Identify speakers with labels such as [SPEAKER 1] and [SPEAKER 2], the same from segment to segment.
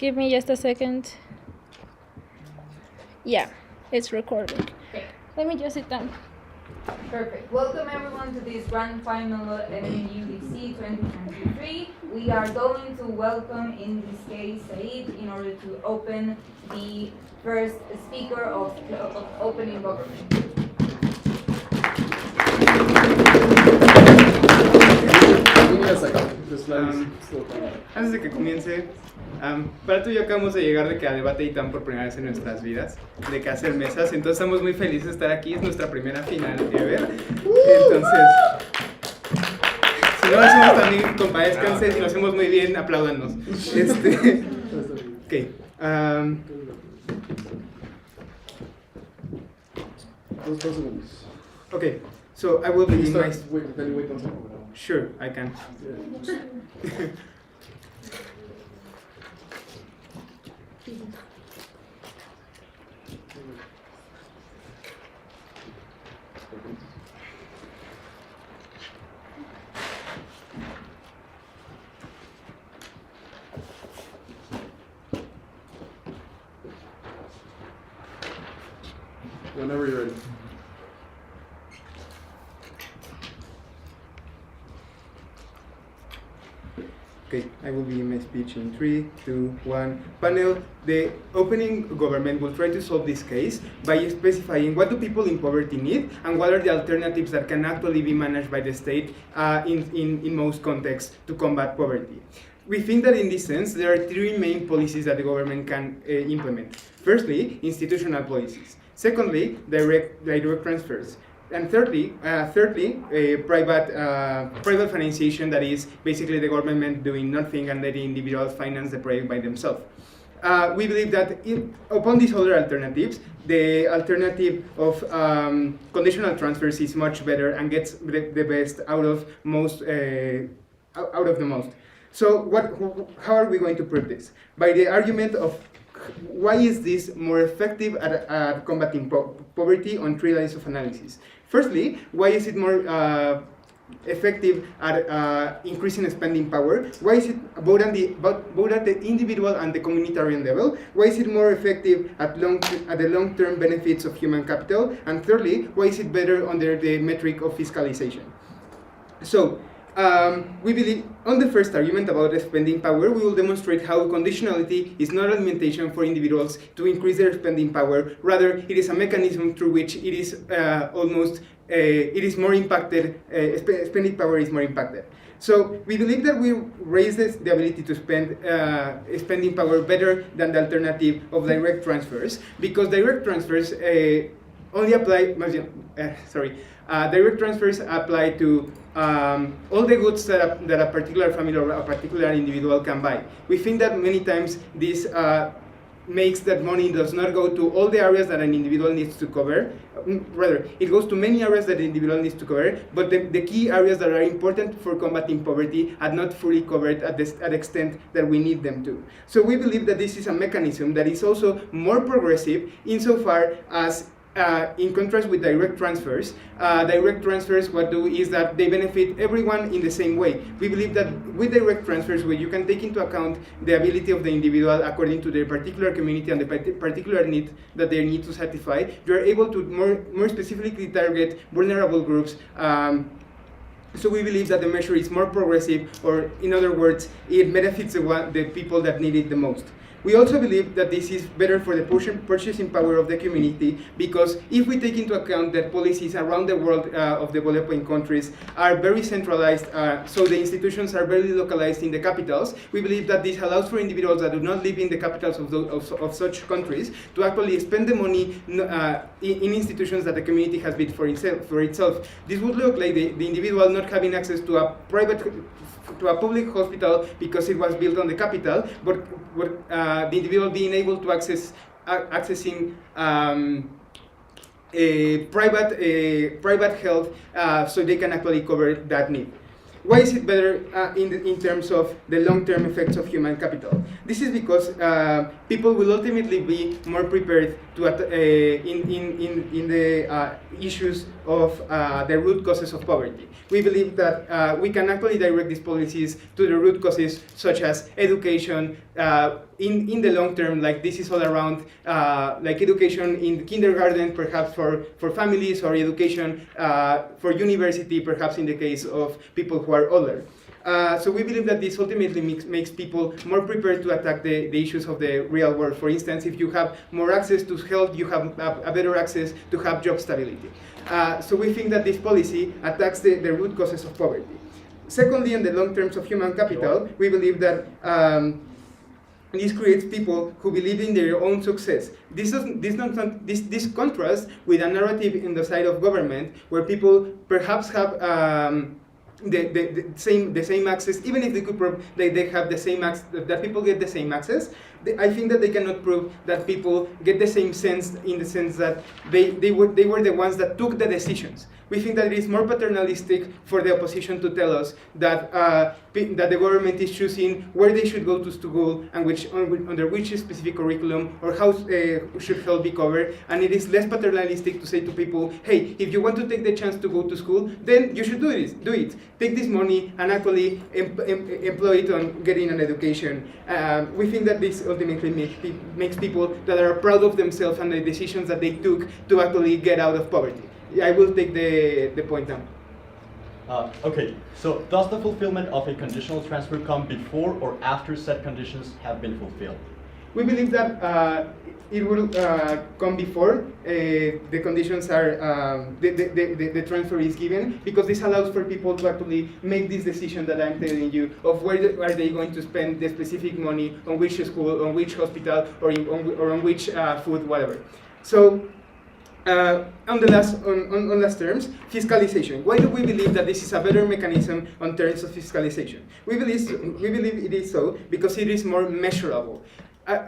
[SPEAKER 1] Give me just a second. Yeah, it's recording.
[SPEAKER 2] Okay.
[SPEAKER 1] Let me just sit down.
[SPEAKER 2] Perfect. Welcome everyone to this grand final MUDC 2023. We are going to welcome, in this case, Said, in order to open the first speaker of opening government.
[SPEAKER 3] Antes de que comience, para tú y yo acabamos de llegar de que a debate ITAM por primera vez en nuestras vidas, de que hacer mesas, entonces estamos muy felices de estar aquí, es nuestra primera final ever, entonces, si no lo hacemos también, compadezcanse, si lo hacemos muy bien, apláudanos. Ok. Okay, so I will begin my...
[SPEAKER 4] Wait, can you wait 1 second?
[SPEAKER 3] Sure, I can.
[SPEAKER 4] Whenever you're ready.
[SPEAKER 3] Okay, I will begin my speech in 3, 2, 1. Panel, the opening government will try to solve this case by specifying what do people in poverty need and what are the alternatives that can actually be managed by the state in most contexts to combat poverty. We think that in this sense, there are 3 main policies that the government can implement. Firstly, institutional policies. Secondly, direct transfers. And thirdly, private financiation, that is basically the government doing nothing and letting individuals finance the project by themselves. We believe that upon these other alternatives, the alternative of conditional transfers is much better and gets the best out of the most. So how are we going to prove this? By the argument of why is this more effective at combating poverty on 3 lines of analysis. Firstly, why is it more effective at increasing spending power? Why is it both at the individual and the communitarian level? Why is it more effective at the long-term benefits of human capital? And thirdly, why is it better under the metric of fiscalization? So, we believe on the first argument about spending power, we will demonstrate how conditionality is not a limitation for individuals to increase their spending power. Rather, it is a mechanism through which it is it is more impacted. Spending power is more impacted. So we believe that we raise the ability to spend spending power better than the alternative of direct transfers, because direct transfers only apply. Direct transfers apply to all the goods that a particular family or a particular individual can buy. We think that many times this makes that money does not go to all the areas that an individual needs to cover. Rather, it goes to many areas that the individual needs to cover, but the key areas that are important for combating poverty are not fully covered at the extent that we need them to. So we believe that this is a mechanism that is also more progressive insofar as in contrast with direct transfers, what do is that they benefit everyone in the same way. We believe that with direct transfers, where you can take into account the ability of the individual according to their particular community and the particular need that they need to satisfy, you are able to more specifically target vulnerable groups. So we believe that the measure is more progressive, or in other words, it benefits the people that need it the most. We also believe that this is better for the purchasing power of the community, because if we take into account that policies around the world of developing countries are very centralized, so the institutions are very localized in the capitals, we believe that this allows for individuals that do not live in the capitals of such countries to actually spend the money in institutions that the community has built for itself. This would look like the individual not having access to a public hospital because it was built on the capital, but the individual being able to accessing private health, so they can actually cover that need. Why is it better in terms of the long-term effects of human capital? This is because people will ultimately be more prepared to in the issues of the root causes of poverty. We believe that we can actually direct these policies to the root causes, such as education, in the long term, like this is all around like education in kindergarten, perhaps for families, or education for university, perhaps in the case of people who are older. So we believe that this ultimately makes people more prepared to attack the issues of the real world. For instance, if you have more access to health, you have a better access to have job stability. So we think that this policy attacks the root causes of poverty. Secondly, in the long terms of human capital, we believe that this creates people who believe in their own success. This contrasts with a narrative in the side of government where people perhaps have the same access, even if they could prove they have the same access, that people get the same access. I think that they cannot prove that people get the same sense, in the sense that they were the ones that took the decisions. We think that it is more paternalistic for the opposition to tell us that that the government is choosing where they should go to school and under which specific curriculum, or how should health be covered. And it is less paternalistic to say to people, hey, if you want to take the chance to go to school, then you should do it. Take this money and actually employ it on getting an education. We think that this ultimately makes people that are proud of themselves and the decisions that they took to actually get out of poverty. I will take the point now.
[SPEAKER 4] Okay, so does the fulfillment of a conditional transfer come before or after said conditions have been fulfilled?
[SPEAKER 3] We believe that it will come before the conditions are, the transfer is given, because this allows for people to actually make this decision that I'm telling you of where are they going to spend the specific money, on which school, on which hospital, or on which food, whatever. So, on last terms, fiscalization. Why do we believe that this is a better mechanism on terms of fiscalization? We believe it is so because it is more measurable.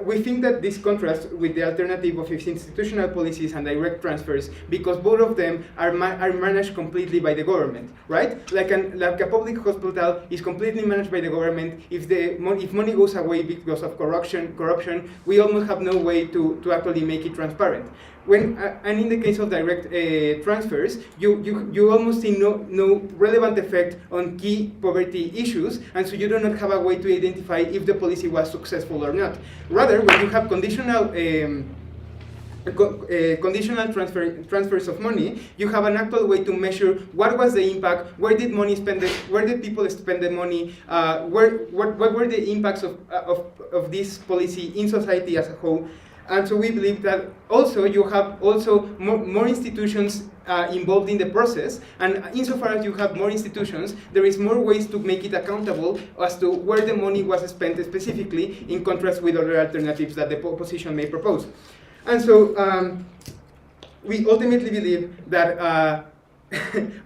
[SPEAKER 3] We think that this contrasts with the alternative of institutional policies and direct transfers, because both of them are managed completely by the government, right? Like a public hospital is completely managed by the government. If money goes away because of corruption, we almost have no way to actually make it transparent. And in the case of direct transfers, you almost see no relevant effect on key poverty issues, and so you do not have a way to identify if the policy was successful or not. Rather, when you have conditional transfers of money, you have an actual way to measure what was the impact, where did people spend the money, what were the impacts of this policy in society as a whole. And so we believe that also you have more institutions involved in the process, and insofar as you have more institutions, there is more ways to make it accountable as to where the money was spent specifically, in contrast with other alternatives that the opposition may propose. And so we ultimately believe that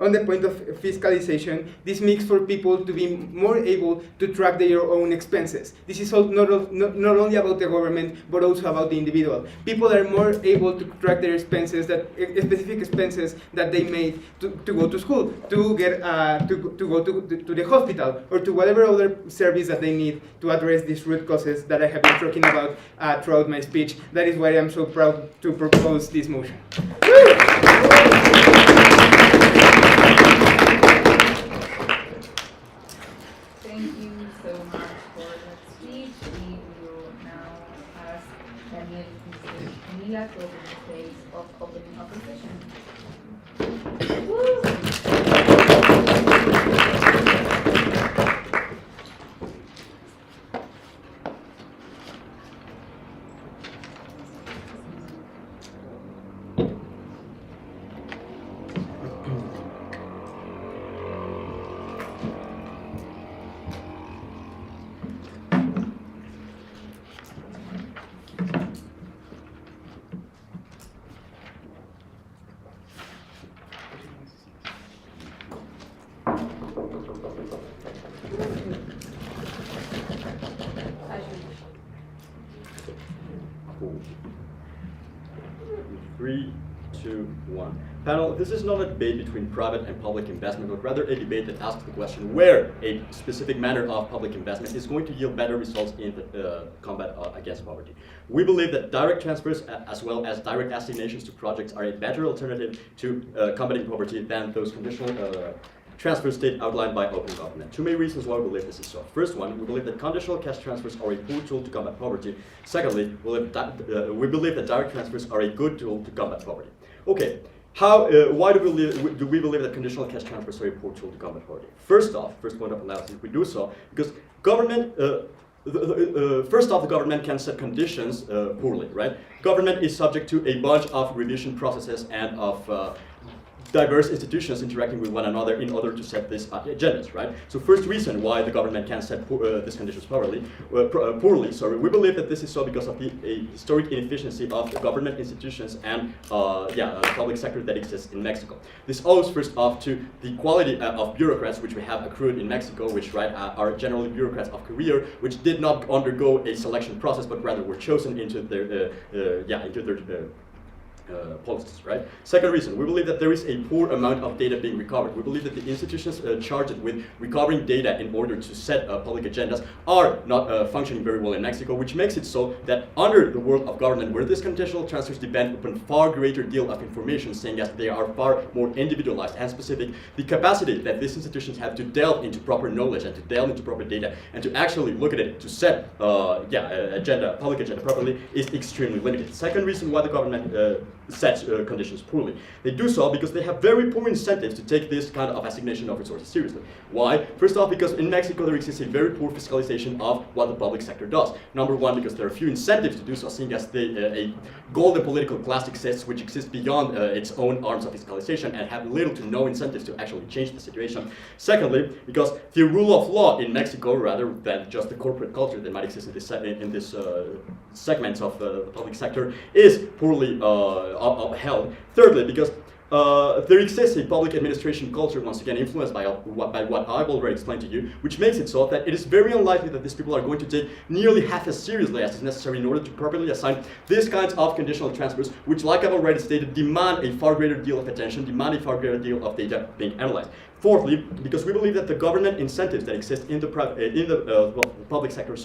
[SPEAKER 3] on the point of fiscalization, this makes for people to be more able to track their own expenses. This is not only about the government, but also about the individual. People are more able to track their expenses, specific expenses that they made to go to school, to go to the hospital, or to whatever other service that they need to address these root causes that I have been talking about throughout my speech. That is why I'm so proud to propose this motion.
[SPEAKER 2] Thank you so much for that speech. We will now ask Daniel and Camila to open the space of opening opposition.
[SPEAKER 4] Three, two, one. Panel, this is not a debate between private and public investment, but rather a debate that asks the question where a specific manner of public investment is going to yield better results in the combat against poverty. We believe that direct transfers as well as direct assignations to projects are a better alternative to combating poverty than those conditional transfer state outlined by open government. Two main reasons why we believe this is so. First one, we believe that conditional cash transfers are a poor tool to combat poverty. Secondly, we believe that direct transfers are a good tool to combat poverty. Okay, why do we believe that conditional cash transfers are a poor tool to combat poverty? First point of analysis, we do so because government. First off, the government can set conditions poorly, right? Government is subject to a bunch of revision processes and of diverse institutions interacting with one another in order to set these agendas, right? So first reason why the government can set these conditions poorly, we believe that this is so because of the historic inefficiency of the government institutions and the public sector that exists in Mexico. This owes first off to the quality of bureaucrats which we have accrued in Mexico, which are generally bureaucrats of career, which did not undergo a selection process, but rather were chosen into their policies, right? Second reason, we believe that there is a poor amount of data being recovered. We believe that the institutions charged with recovering data in order to set public agendas are not functioning very well in Mexico, which makes it so that under the world of government, where these conditional transfers depend upon far greater deal of information, saying as they are far more individualized and specific, the capacity that these institutions have to delve into proper knowledge and to delve into proper data and to actually look at it to set public agenda properly is extremely limited. Second reason why the government sets conditions poorly. They do so because they have very poor incentives to take this kind of assignation of resources seriously. Why? First off, because in Mexico there exists a very poor fiscalization of what the public sector does. Number one, because there are few incentives to do so, seeing as a golden political class exists which exists beyond its own arms of fiscalization and have little to no incentives to actually change the situation. Secondly, because the rule of law in Mexico, rather than just the corporate culture that might exist in this segments of the public sector, is poorly upheld. Thirdly, because there exists a public administration culture, once again influenced by what I've already explained to you, which makes it so that it is very unlikely that these people are going to take nearly half as seriously as is necessary in order to properly assign these kinds of conditional transfers, which, like I've already stated, demand a far greater deal of attention, demand a far greater deal of data being analyzed. Fourthly, because we believe that the government incentives that exist in the public sector,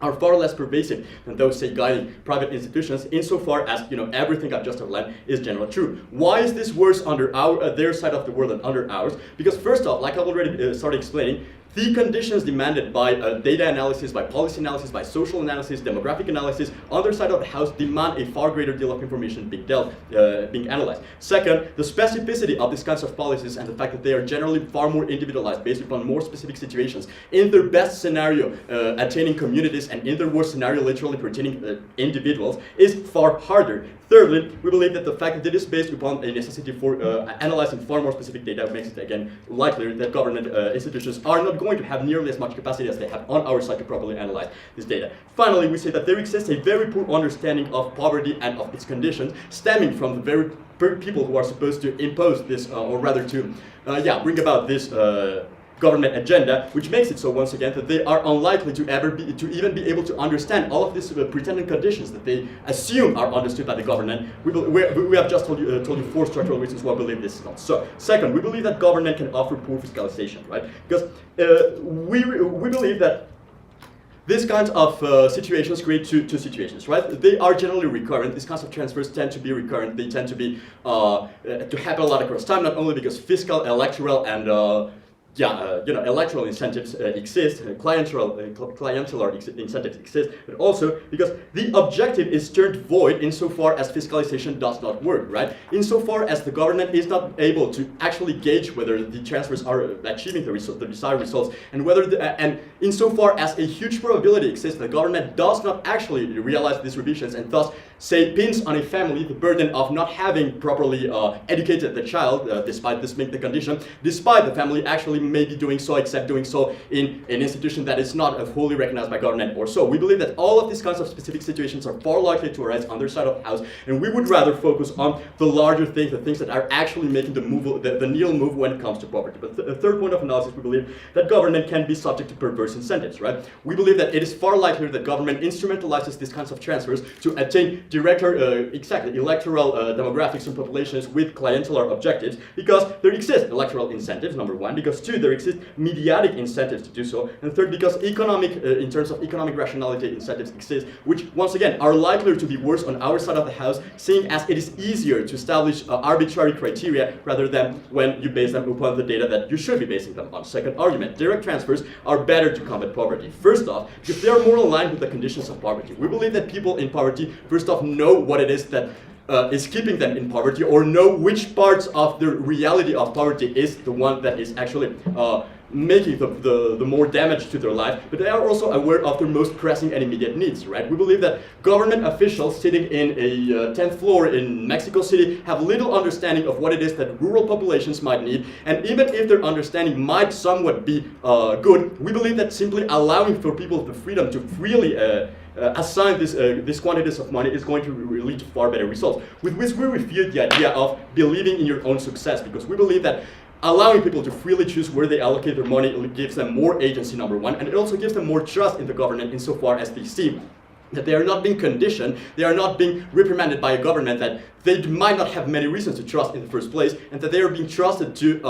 [SPEAKER 4] are far less pervasive than those, say, guiding private institutions, insofar as everything I've just outlined is generally true. Why is this worse under their side of the world than under ours? Because first off, like I've already started explaining, the conditions demanded by data analysis, by policy analysis, by social analysis, demographic analysis, on their side of the house demand a far greater deal of information being analyzed. Second, the specificity of these kinds of policies and the fact that they are generally far more individualized based upon more specific situations. In their best scenario, attaining communities, and in their worst scenario, literally pertaining individuals, is far harder. Thirdly, we believe that the fact that it is based upon a necessity for analyzing far more specific data makes it, again, likelier that government institutions are not going to have nearly as much capacity as they have on our side to properly analyze this data. Finally, we say that there exists a very poor understanding of poverty and of its conditions, stemming from the very people who are supposed to impose this, or rather to bring about this government agenda, which makes it so, once again, that they are unlikely to even be able to understand all of these pretended conditions that they assume are understood by the government. We have just told you four structural reasons why we believe this is not so. Second, we believe that government can offer poor fiscalization, right? Because we believe that these kinds of situations create two situations, right? They are generally recurrent. These kinds of transfers tend to be recurrent. They tend to be to happen a lot across time, not only because fiscal, electoral, and electoral incentives exist, clientelar incentives exist, but also because the objective is turned void insofar as fiscalization does not work, right? Insofar as the government is not able to actually gauge whether the transfers are achieving the desired results, and whether and insofar as a huge probability exists that the government does not actually realize these revisions, and thus, say, pins on a family the burden of not having properly educated the child, despite this being the condition, despite the family actually may be doing so, except doing so in an institution that is not fully recognized by government or so. We believe that all of these kinds of specific situations are far likely to arise on their side of the house, and we would rather focus on the larger things, the things that are actually making the needle move when it comes to poverty. But the third point of analysis, we believe that government can be subject to perverse incentives, right? We believe that it is far likelier that government instrumentalizes these kinds of transfers to attain electoral demographics and populations with clientelar objectives, because there exist electoral incentives, number one, because two, two, there exist mediatic incentives to do so. And third, because in terms of economic rationality, incentives exist, which once again are likely to be worse on our side of the house, seeing as it is easier to establish arbitrary criteria rather than when you base them upon the data that you should be basing them on. Second argument, direct transfers are better to combat poverty. First off, because they are more aligned with the conditions of poverty. We believe that people in poverty, first off, know what it is that is keeping them in poverty, or know which parts of the reality of poverty is the one that is actually making the more damage to their life, but they are also aware of their most pressing and immediate needs, right? We believe that government officials sitting in a 10th floor in Mexico City have little understanding of what it is that rural populations might need, and even if their understanding might somewhat be good, we believe that simply allowing for people the freedom to freely assign these quantities of money is going to lead to far better results, with which we refute the idea of believing in your own success, because we believe that allowing people to freely choose where they allocate their money gives them more agency, number one, and it also gives them more trust in the government insofar as they see that they are not being conditioned, they are not being reprimanded by a government that they might not have many reasons to trust in the first place, and that they are being trusted to,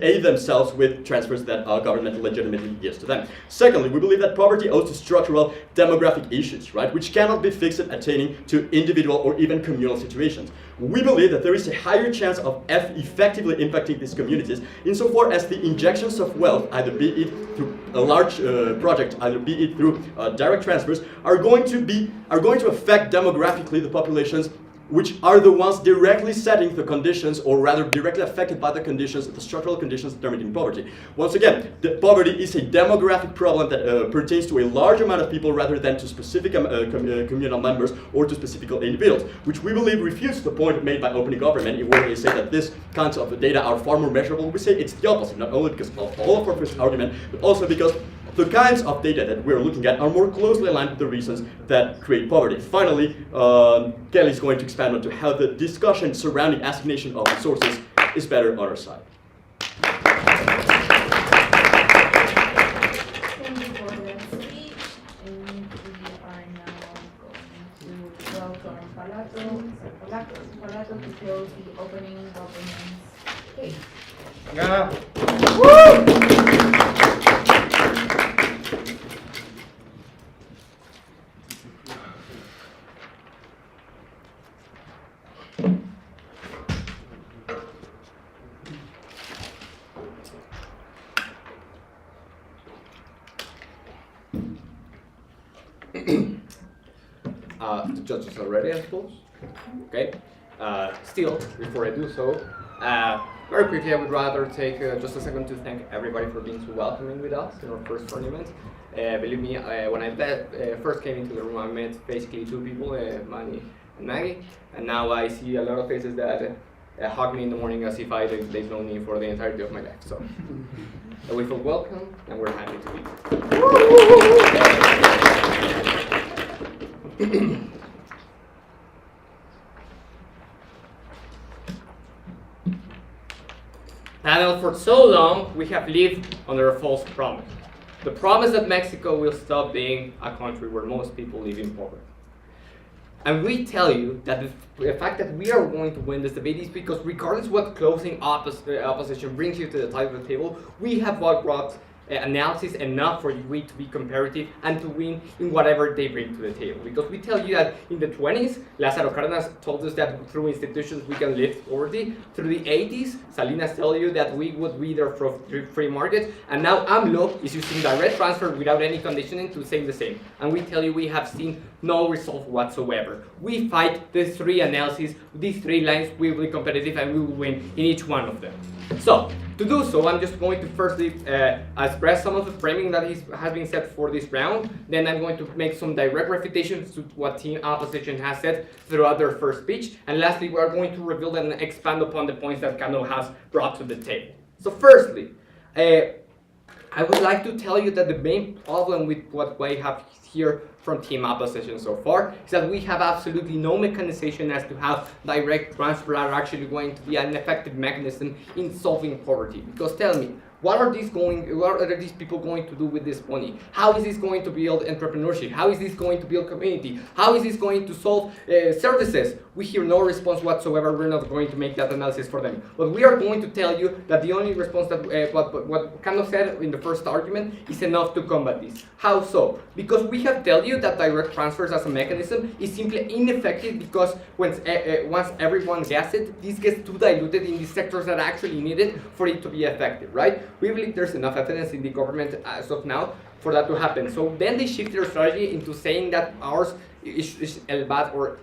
[SPEAKER 4] aid themselves with transfers that government legitimately gives to them. Secondly, we believe that poverty owes to structural demographic issues, right, which cannot be fixed attaining to individual or even communal situations. We believe that there is a higher chance of effectively impacting these communities insofar as the injections of wealth, either be it through a large project, either be it through direct transfers, are going to affect demographically the populations which are the ones directly setting the conditions, or rather directly affected by the conditions, the structural conditions determining poverty. Once again, poverty is a demographic problem that pertains to a large amount of people rather than to specific communal members or to specific individuals, which we believe refutes the point made by opening government, in where they say that these kinds of data are far more measurable. We say it's the opposite, not only because of all of our first argument, but also because the kinds of data that we're looking at are more closely aligned with the reasons that create poverty. Finally, Kelly is going to expand on to how the discussion surrounding assignation of resources is better on our side.
[SPEAKER 2] Thank you for that speech, and we are now going to welcome Palato to close the opening governance case.
[SPEAKER 5] The judges are ready, I suppose. Okay. Still, before I do so, very quickly, I would rather take just a second to thank everybody for being so welcoming with us in our first tournament. Believe me, when I first came into the room, I met basically two people, Manny and Maggie, and now I see a lot of faces that hug me in the morning as if they've known me for the entirety of my life. So we feel welcome, and we're happy to be here. Panel, for so long, we have lived under a false promise. The promise that Mexico will stop being a country where most people live in poverty. And we tell you that the fact that we are going to win this debate is because regardless what closing opposition brings you to the side of the table, we have brought analysis enough for you to be comparative and to win in whatever they bring to the table. Because we tell you that in the 20s, Lázaro Cárdenas told us that through institutions we can lift poverty. Through the 80s, Salinas tell you that we would be there for free market. And now AMLO is using direct transfer without any conditioning to say the same. And we tell you we have seen no result whatsoever. We fight these three analyses, these three lines, we will be competitive and we will win in each one of them. So, to do so, I'm just going to firstly express some of the framing that has been set for this round. Then I'm going to make some direct refutations to what team opposition has said throughout their first speech. And lastly, we are going to reveal and expand upon the points that Cano has brought to the table. So firstly, I would like to tell you that the main problem with what we have here from team opposition so far is that we have absolutely no mechanization as to how direct transfer are actually going to be an effective mechanism in solving poverty. Because tell me, What are these people going to do with this money? How is this going to build entrepreneurship? How is this going to build community? How is this going to solve services? We hear no response whatsoever. We're not going to make that analysis for them. But we are going to tell you that the only response that what Carlos said in the first argument is enough to combat this. How so? Because we have tell you that direct transfers as a mechanism is simply ineffective because once everyone gets it, this gets too diluted in the sectors that actually need it for it to be effective, right? We believe there's enough evidence in the government as of now for that to happen. So then they shift their strategy into saying that ours is bad for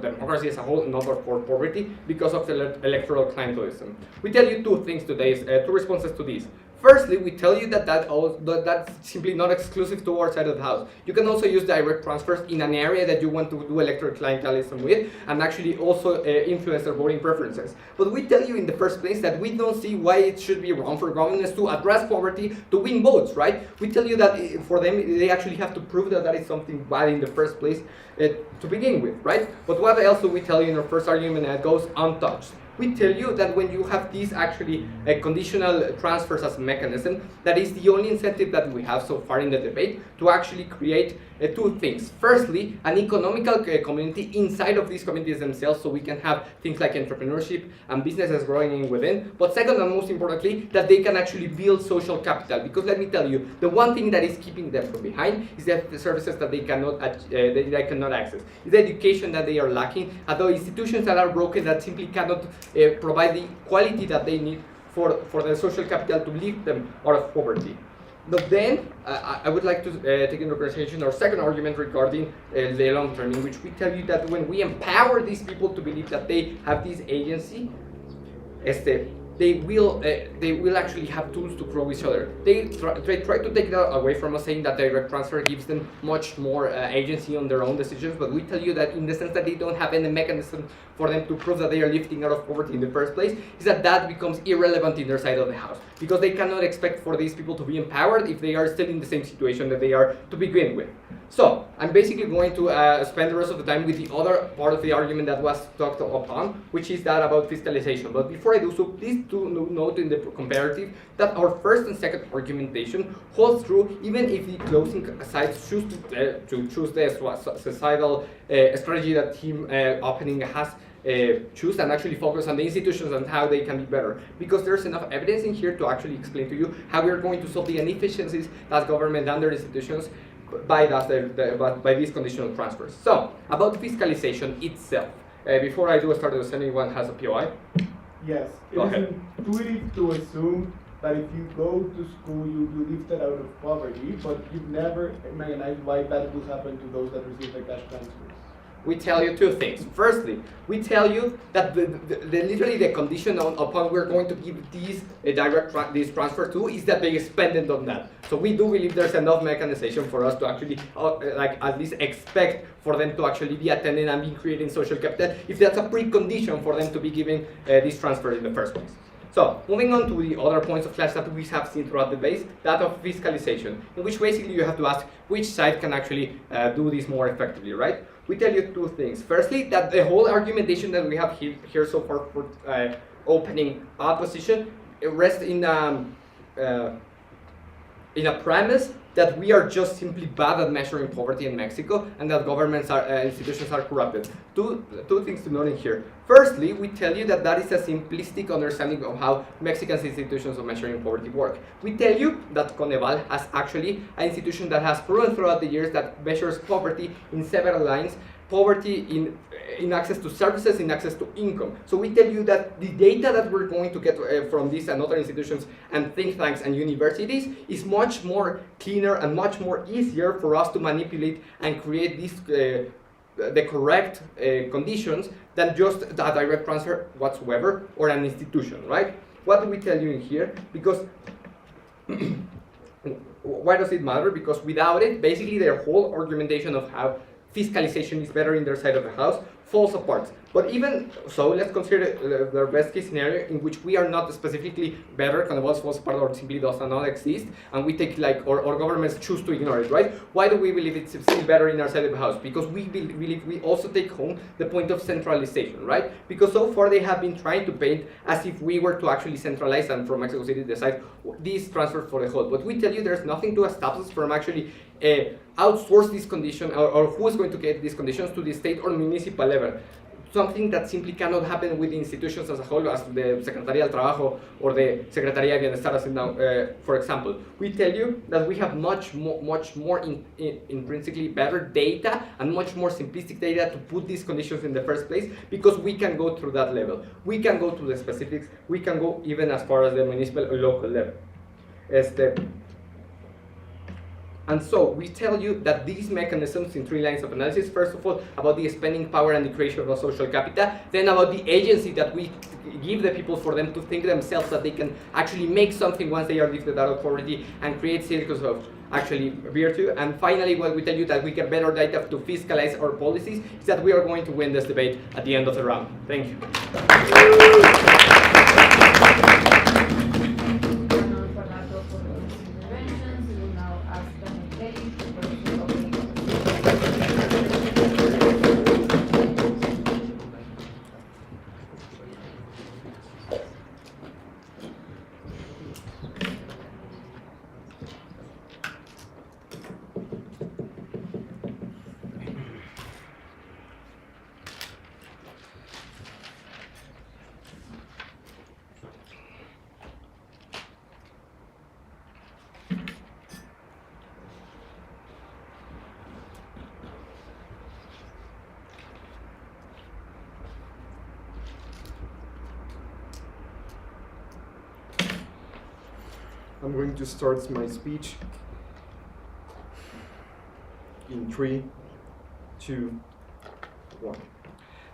[SPEAKER 5] democracy as a whole, not for poverty, because of the electoral clientelism. We tell you two things today, two responses to this. Firstly, we tell you that's simply not exclusive to our side of the house. You can also use direct transfers in an area that you want to do electoral clientelism with and actually also influence their voting preferences. But we tell you in the first place that we don't see why it should be wrong for governments to address poverty to win votes, right? We tell you that for them, they actually have to prove that that is something bad in the first place to begin with, right? But what else do we tell you in our first argument that goes untouched? We tell you that when you have these actually conditional transfers as a mechanism, that is the only incentive that we have so far in the debate to actually create two things. Firstly, an economical community inside of these communities themselves, so we can have things like entrepreneurship and businesses growing in within. But second and most importantly, that they can actually build social capital. Because let me tell you, the one thing that is keeping them from behind is that the services that they cannot access. Is the education that they are lacking, and the institutions that are broken that simply cannot provide the quality that they need for the social capital to lift them out of poverty. But then, I would like to take into consideration our second argument regarding the long term, in which we tell you that when we empower these people to believe that they have this agency, they will actually have tools to grow each other. They try to take that away from us, saying that direct transfer gives them much more agency on their own decisions, but we tell you that in the sense that they don't have any mechanism for them to prove that they are lifting out of poverty in the first place, is that becomes irrelevant in their side of the house, because they cannot expect for these people to be empowered if they are still in the same situation that they are to begin with. So, I'm basically going to spend the rest of the time with the other part of the argument that was talked upon, which is that about fiscalization. But before I do so, please do note in the comparative that our first and second argumentation holds true even if the closing sides choose to choose the societal strategy that team opening has choose and actually focus on the institutions and how they can be better. Because there's enough evidence in here to actually explain to you how we're going to solve the inefficiencies that government and their institutions by these conditional transfers. So, about fiscalization itself. Before I do start, does anyone has a POI?
[SPEAKER 6] Yes, it
[SPEAKER 5] Go
[SPEAKER 6] is
[SPEAKER 5] ahead.
[SPEAKER 6] intuitive to assume that if you go to school, you'll be lifted out of poverty, but you've never imagined why that will happen to those that receive the cash transfers.
[SPEAKER 5] We tell you two things. Firstly, we tell you that literally the condition upon we're going to give these these transfers to is that they spend it on that. So we do believe there's enough mechanization for us to actually at least expect for them to actually be attending and be creating social capital if that's a precondition for them to be giving this transfer in the first place. So, moving on to the other points of class that we have seen throughout the debate, that of fiscalization, in which basically you have to ask which side can actually do this more effectively, right? We tell you two things. Firstly, that the whole argumentation that we have here so far for opening opposition rests in a premise that we are just simply bad at measuring poverty in Mexico and that governments institutions are corrupted. Two things to note in here. Firstly, we tell you that is a simplistic understanding of how Mexican institutions of measuring poverty work. We tell you that Coneval has actually an institution that has proven throughout the years that measures poverty in several lines, poverty in access to services, in access to income. So we tell you that the data that we're going to get from these and other institutions and think tanks and universities is much more cleaner and much more easier for us to manipulate and create these the correct conditions than just a direct transfer whatsoever or an institution, right? What do we tell you in here? Because why does it matter? Because without it, basically their whole argumentation of how fiscalization is better in their side of the house, falls apart. But even so, let's consider the best case scenario in which we are not specifically better, kind of falls apart or simply does not exist, and we take like, or governments choose to ignore it, right? Why do we believe it's still better in our side of the house? Because we believe we also take home the point of centralization, right? Because so far they have been trying to paint as if we were to actually centralize and from Mexico City decide these transfers for the whole. But we tell you there's nothing to stop us from actually outsource this condition, or who is going to get these conditions to the state or municipal level. Something that simply cannot happen with the institutions as a whole, as the Secretaría del Trabajo or the Secretaría de Bienestar, as now, for example. We tell you that we have much more intrinsically better data and much more simplistic data to put these conditions in the first place, because we can go through that level. We can go to the specifics. We can go even as far as the municipal or local level. And so we tell you that these mechanisms in 3 lines of analysis, first of all, about the spending power and the creation of a social capital, then about the agency that we give the people for them to think themselves that they can actually make something once they are lifted out of poverty and create circles of actually virtue. And finally, what we tell you that we get better data to fiscalize our policies is that we are going to win this debate at the end of the round. Thank you.
[SPEAKER 7] I'm going to start my speech in 3, 2, 1.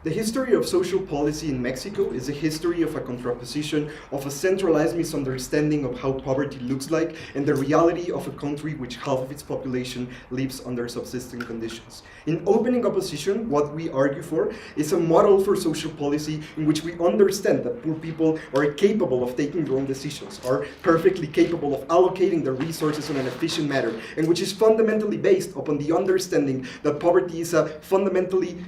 [SPEAKER 7] The history of social policy in Mexico is a history of a contraposition of a centralized misunderstanding of how poverty looks like and the reality of a country which half of its population lives under subsisting conditions. In opening opposition, what we argue for is a model for social policy in which we understand that poor people are capable of taking their own decisions, are perfectly capable of allocating their resources in an efficient manner, and which is fundamentally based upon the understanding that poverty is a fundamentally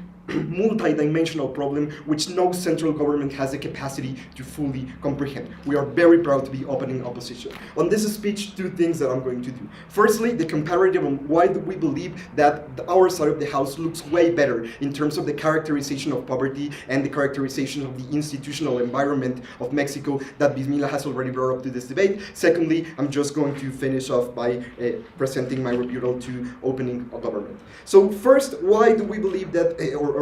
[SPEAKER 7] multi-dimensional problem which no central government has the capacity to fully comprehend. We are very proud to be opening opposition. On this speech, 2 things that I'm going to do. Firstly, the comparative on why do we believe that our side of the house looks way better in terms of the characterization of poverty and the characterization of the institutional environment of Mexico that Bismillah has already brought up to this debate. Secondly, I'm just going to finish off by presenting my rebuttal to opening a government. So first, why do we believe that, or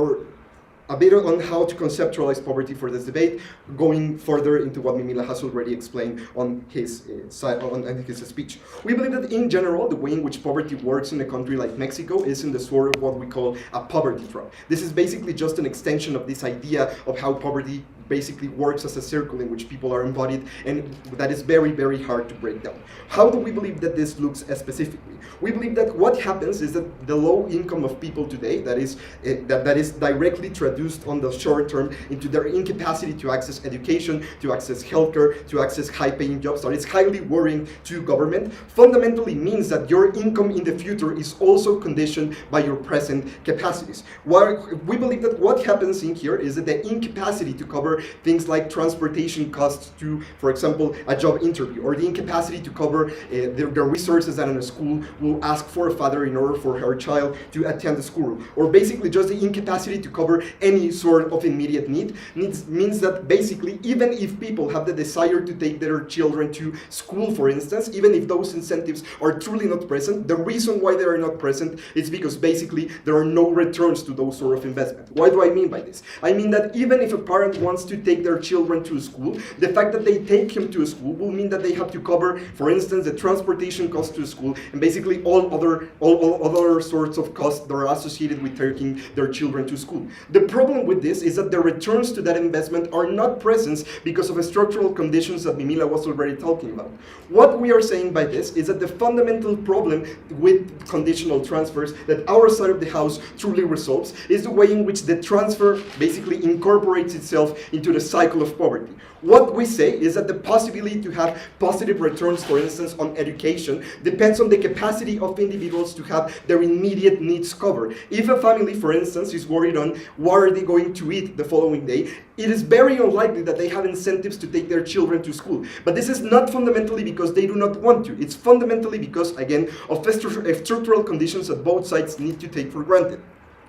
[SPEAKER 7] a bit on how to conceptualize poverty for this debate, going further into what Mimila has already explained on his speech. We believe that in general, the way in which poverty works in a country like Mexico is in the sort of what we call a poverty trap. This is basically just an extension of this idea of how poverty basically works as a circle in which people are embodied, and that is very, very hard to break down. How do we believe that this looks specifically? We believe that what happens is that the low income of people today, that is directly traduced on the short term into their incapacity to access education, to access healthcare, to access high-paying jobs, that is highly worrying to government, fundamentally means that your income in the future is also conditioned by your present capacities. We believe that what happens in here is that the incapacity to cover things like transportation costs to, for example, a job interview, or the incapacity to cover the resources that in a school will ask for a father in order for her child to attend the school, or basically just the incapacity to cover any sort of immediate need, means that basically even if people have the desire to take their children to school, for instance, even if those incentives are truly not present, the reason why they are not present is because basically there are no returns to those sort of investments. What do I mean by this? I mean that even if a parent wants to take their children to school, the fact that they take him to a school will mean that they have to cover, for instance, the transportation cost to school and basically all other sorts of costs that are associated with taking their children to school. The problem with this is that the returns to that investment are not present because of structural conditions that Mimila was already talking about. What we are saying by this is that the fundamental problem with conditional transfers that our side of the house truly resolves is the way in which the transfer basically incorporates itself into the cycle of poverty. What we say is that the possibility to have positive returns, for instance, on education, depends on the capacity of individuals to have their immediate needs covered. If a family, for instance, is worried on what are they going to eat the following day, it is very unlikely that they have incentives to take their children to school. But this is not fundamentally because they do not want to. It's fundamentally because, again, of structural conditions that both sides need to take for granted.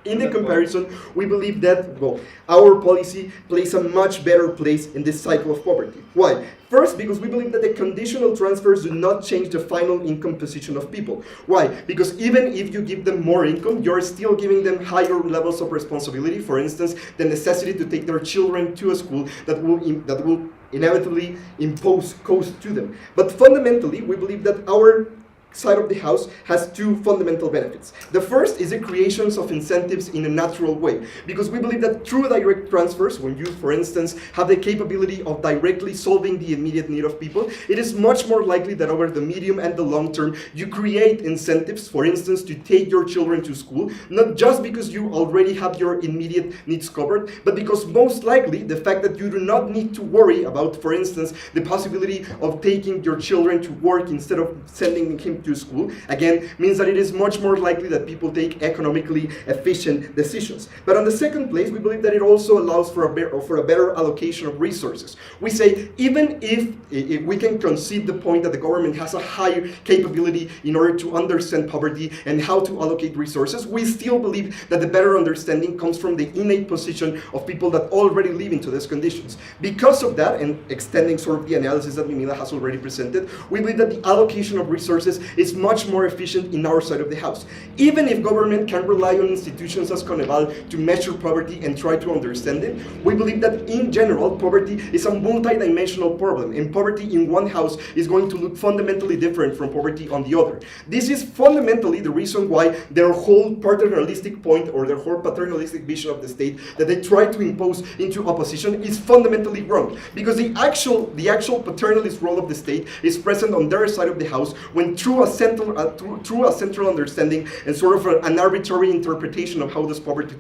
[SPEAKER 7] In the comparison, we believe that, well, our policy plays a much better place in this cycle of poverty. Why? First, because we believe that the conditional transfers do not change the final income position of people. Why? Because even if you give them more income, you're still giving them higher levels of responsibility. For instance, the necessity to take their children to a school that will inevitably impose cost to them. But fundamentally, we believe that our side of the house has two fundamental benefits. The first is the creation of incentives in a natural way, because we believe that through direct transfers, when you, for instance, have the capability of directly solving the immediate need of people, it is much more likely that over the medium and the long term, you create incentives, for instance, to take your children to school, not just because you already have your immediate needs covered, but because most likely the fact that you do not need to worry about, for instance, the possibility of taking your children to work instead of sending him to school, again, means that it is much more likely that people take economically efficient decisions. But on the second place, we believe that it also allows for a better allocation of resources. We say, even if we can concede the point that the government has a higher capability in order to understand poverty and how to allocate resources, we still believe that the better understanding comes from the innate position of people that already live into these conditions. Because of that, and extending sort of the analysis that Mimila has already presented, we believe that the allocation of resources is much more efficient in our side of the house. Even if government can rely on institutions as Coneval to measure poverty and try to understand it, we believe that in general, poverty is a multi-dimensional problem, and poverty in one house is going to look fundamentally different from poverty on the other. This is fundamentally the reason why their whole paternalistic point or their whole paternalistic vision of the state that they try to impose into opposition is fundamentally wrong, because the actual paternalist role of the state is present on their side of the house when through a central understanding and sort of an arbitrary interpretation of how does poverty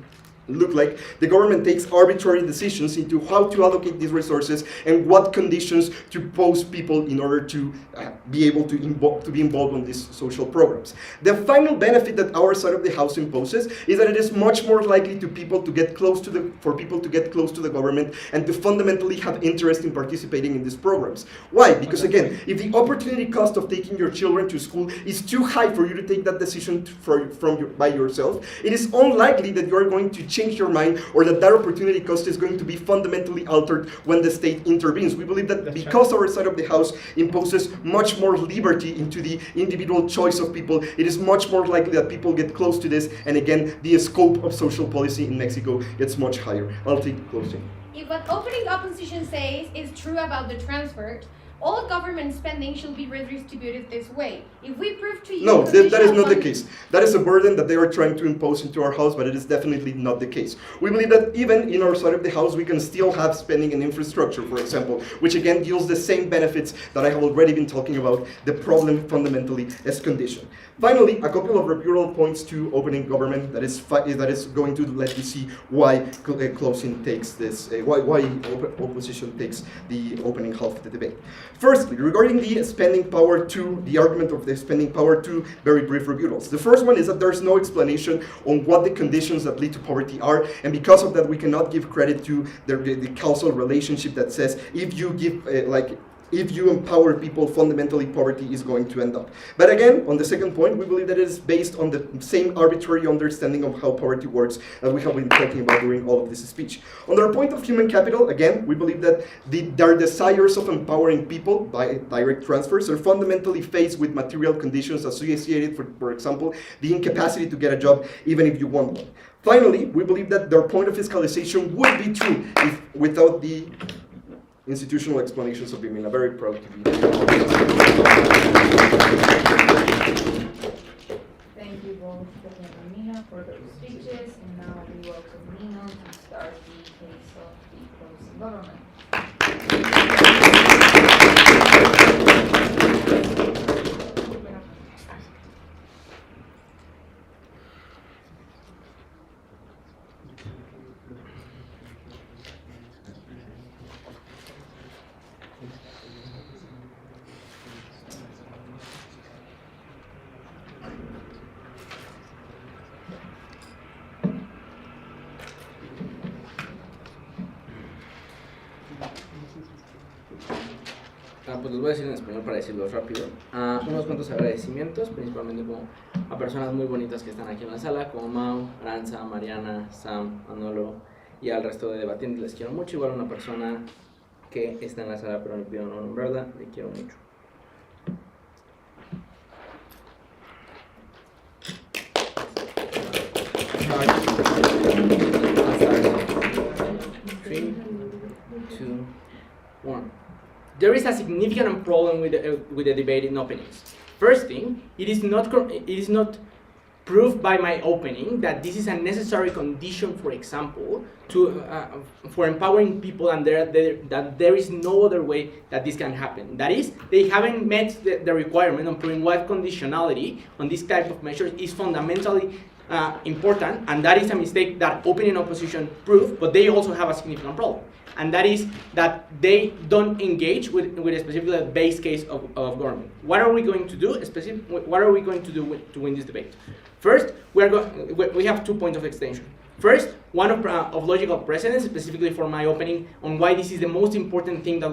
[SPEAKER 7] look like, the government takes arbitrary decisions into how to allocate these resources and what conditions to pose people in order to be able to be involved in these social programs. The final benefit that our side of the house imposes is that it is much more likely for people to get close to the government and to fundamentally have interest in participating in these programs. Why? Because again, if the opportunity cost of taking your children to school is too high for you to take that decision by yourself, it is unlikely that you are going to change your mind or that opportunity cost is going to be fundamentally altered when the state intervenes. We believe that because our side of the house imposes much more liberty into the individual choice of people, it is much more likely that people get close to this, and again, the scope of social policy in Mexico gets much higher. I'll take closing.
[SPEAKER 8] If what opening opposition says is true about the transfer, all government spending should be redistributed this way. If we prove to you...
[SPEAKER 7] No, that is not the case. That is a burden that they are trying to impose into our house, but it is definitely not the case. We believe that even in our side of the house, we can still have spending in infrastructure, for example, which again yields the same benefits that I have already been talking about. The problem fundamentally is condition. Finally, a couple of rebuttal points to opening government that is going to let you see why closing takes this, why opposition takes the opening half of the debate. Firstly, regarding the spending power to the argument of the spending power to, very brief rebuttals. The first one is that there's no explanation on what the conditions that lead to poverty are, and because of that, we cannot give credit to the causal relationship that says if you give if you empower people, fundamentally poverty is going to end up. But again, on the second point, we believe that it is based on the same arbitrary understanding of how poverty works as we have been talking about during all of this speech. On our point of human capital, again, we believe that their desires of empowering people by direct transfers are fundamentally faced with material conditions associated, for example, the incapacity to get a job even if you want one. Finally, we believe that their point of fiscalization would be true if without the institutional explanations of Vimina. Very proud to be here.
[SPEAKER 2] Thank you both, Stefan and Mina, for those speeches. And now we welcome Nino to start the case of the closing government.
[SPEAKER 9] Pues les voy a decir en español para decirlo rápido. Unos cuantos agradecimientos, principalmente como a personas muy bonitas que están aquí en la sala, como Mau, Aranza, Mariana, Sam, Manolo y al resto de debatientes. Les quiero mucho. Igual a una persona que está en la sala pero me pido no nombrarla, le quiero mucho. Three, two, one. There is a significant problem with the debate in openings. First thing, it is not proved by my opening that this is a necessary condition, for example, for empowering people, and that there is no other way that this can happen. That is, they haven't met the requirement on proving what conditionality on this type of measures is fundamentally important, and that is a mistake that opening opposition proved, but they also have a significant problem. And that is that they don't engage with a specific base case of government. What are we going to do? What are we going to do to win this debate? First, we have 2 points of extension. First, one of logical precedence, specifically for my opening, on why this is the most important thing that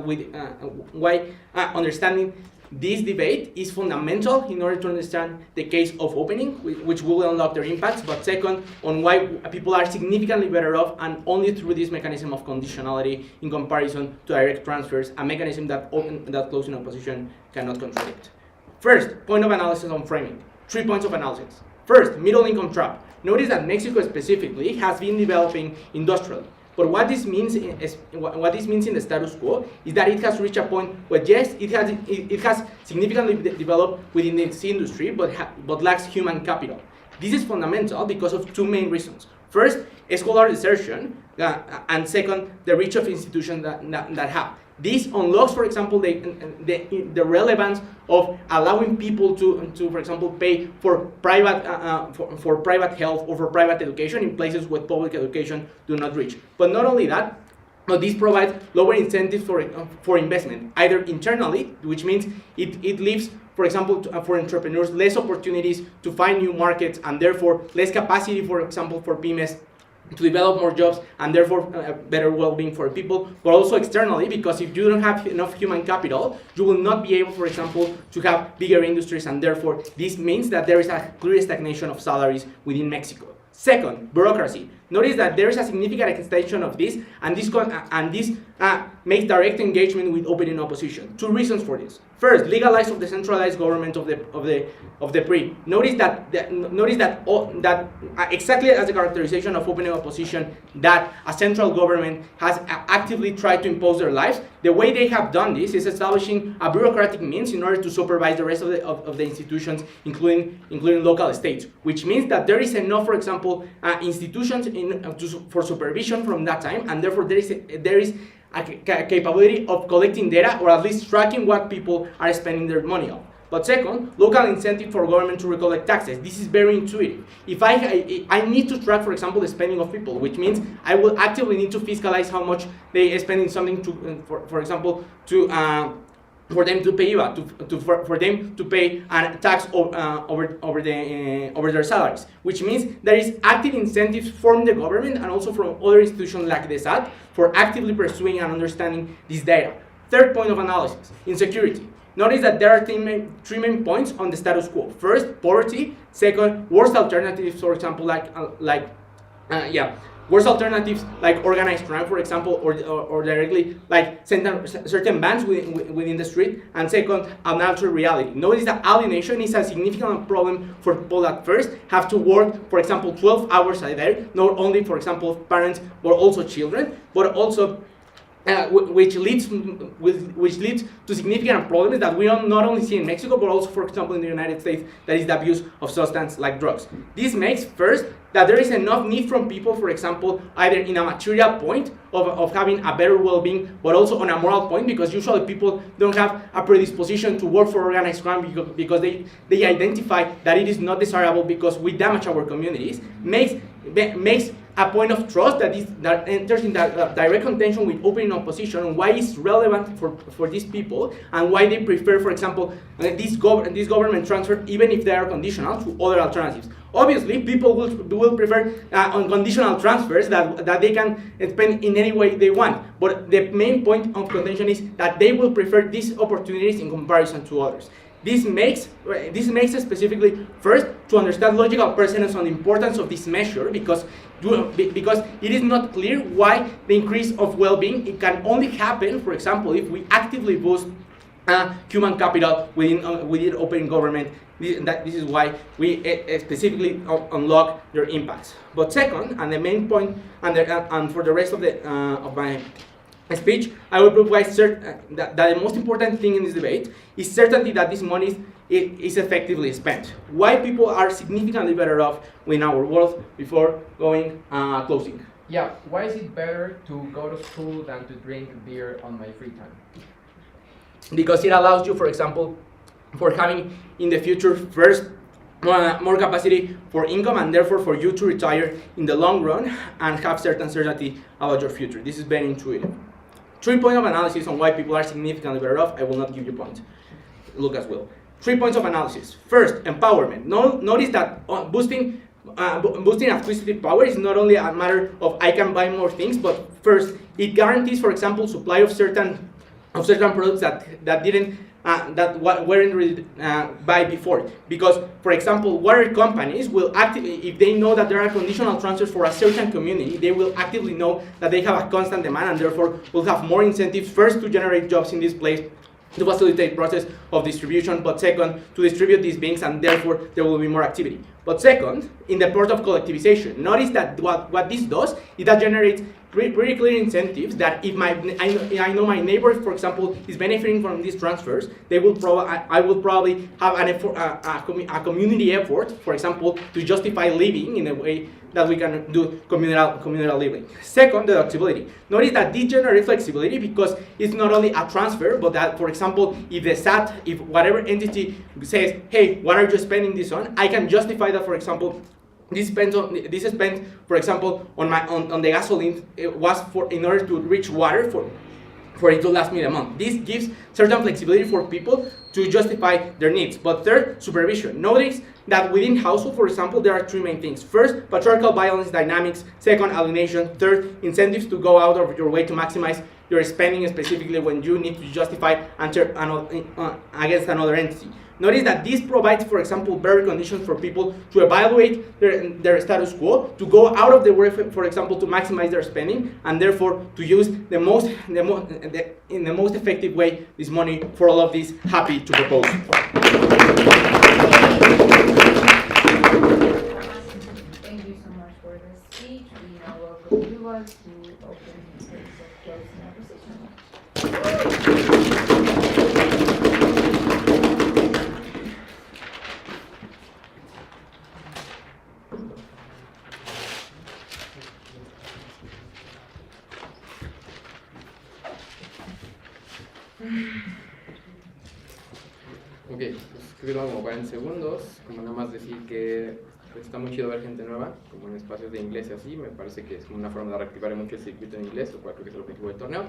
[SPEAKER 9] why understanding this debate is fundamental in order to understand the case of opening, which will unlock their impacts. But second, on why people are significantly better off, and only through this mechanism of conditionality in comparison to direct transfers, a mechanism that closing opposition cannot contradict. First, point of analysis on framing. 3 points of analysis. First, middle income trap. Notice that Mexico specifically has been developing industrially. But what this means in the status quo is that it has reached a point where yes, it has significantly developed within its industry, but lacks human capital. This is fundamental because of 2 main reasons. First, scholar desertion, and second, the reach of institutions that have. This unlocks, for example, the relevance of allowing people to for example, pay for private health or for private education in places where public education do not reach. But not only that, but this provides lower incentives for investment, either internally, which means it leaves, for example, for entrepreneurs, less opportunities to find new markets, and therefore less capacity, for example, for pymes to develop more jobs, and therefore better well-being for people, but also externally, because if you don't have enough human capital, you will not be able, for example, to have bigger industries, and therefore this means that there is a clear stagnation of salaries within Mexico. Second, bureaucracy. Notice that there is a significant extension of this, and this makes direct engagement with opening opposition. 2 reasons for this. First, legalized of the centralized government of the PRI. Notice that exactly as the characterization of opening opposition, that a central government has actively tried to impose their lives. The way they have done this is establishing a bureaucratic means in order to supervise the rest of the institutions, including local states, which means that there is enough, for example, institutions for supervision from that time, and therefore there is a capability of collecting data, or at least tracking what people are spending their money on. But second, local incentive for government to recollect taxes. This is very intuitive. If I need to track, for example, the spending of people, which means I will actively need to fiscalize how much they spend in something for example, for them to pay IVA, for them to pay a tax over their salaries, which means there is active incentives from the government and also from other institutions like the SAT for actively pursuing and understanding this data. Third point of analysis, insecurity. Notice that there are three main points on the status quo. First, poverty. Second, worse alternatives, for example, worse alternatives like organized crime, for example, or directly like certain bands within the street. And second, an altered reality. Notice that alienation is a significant problem for people that first have to work, for example, 12 hours a day, not only, for example, parents, but also children, but also which leads to significant problems that we not only see in Mexico, but also, for example, in the United States, that is the abuse of substances like drugs. This makes, first, that there is enough need from people, for example, either in a material point of having a better well-being, but also on a moral point, because usually people don't have a predisposition to work for organized crime because they identify that it is not desirable because we damage our communities, makes a point of trust that enters in direct contention with opening opposition, and why it's relevant for these people, and why they prefer, for example, this government transfer, even if they are conditional, to other alternatives. Obviously, people will prefer unconditional transfers that they can spend in any way they want. But the main point of contention is that they will prefer these opportunities in comparison to others. This makes specifically, first, to understand logical precedence on the importance of this measure, because it is not clear why the increase of well-being, it can only happen, for example, if we actively boost human capital within open government. This is why we specifically unlock their impacts. But second, and the main point, and for the rest of my speech, I will provide that the most important thing in this debate is certainty that this money is effectively spent. Why people are significantly better off in our world before going closing.
[SPEAKER 10] Yeah, why is it better to go to school than to drink beer on my free time?
[SPEAKER 9] Because it allows you, for example, for having in the future first more capacity for income, and therefore for you to retire in the long run and have certain certainty about your future. This is very intuitive. 3 points of analysis on why people are significantly better off. I will not give you points. Lucas will. 3 points of analysis. First, empowerment. Notice that boosting acquisitive power is not only a matter of I can buy more things, but first, it guarantees, for example, supply of certain products that weren't really buy before. Because, for example, water companies will if they know that there are conditional transfers for a certain community, they will actively know that they have a constant demand, and therefore will have more incentives, first, to generate jobs in this place, to facilitate process of distribution, but second, to distribute these beings, and therefore there will be more activity. But second, in the part of collectivization, notice that what this does is that generates pretty clear incentives that if I know my neighbor, for example, is benefiting from these transfers, I will probably have a community effort, for example, to justify living in a way that we can do communal living. Second, deductibility. Notice that this generates flexibility because it's not only a transfer, but that, for example, if the SAT, if whatever entity says, hey, what are you spending this on? I can justify that, for example, this spent, for example, on the gasoline. It was in order to reach water for it to last me a month. This gives certain flexibility for people to justify their needs. But third, supervision. Notice that within household, for example, there are 3 main things. First, patriarchal violence dynamics. Second, alienation. Third, incentives to go out of your way to maximize your spending, specifically when you need to justify against another entity. Notice that this provides, for example, better conditions for people to evaluate their status quo, to go out of their way, for example, to maximize their spending, and therefore to use in the most effective way this money for all of these. Happy to propose.
[SPEAKER 2] Thank you so much for the speech. We now welcome you all to open the space of closing our position.
[SPEAKER 10] Ok, pues creo que lo hago como 40 segundos, como nada más decir que pues, está muy chido ver gente nueva, como en espacios de inglés y así, me parece que es como una forma de reactivar mucho el circuito en inglés, lo cual creo que es el objetivo del torneo.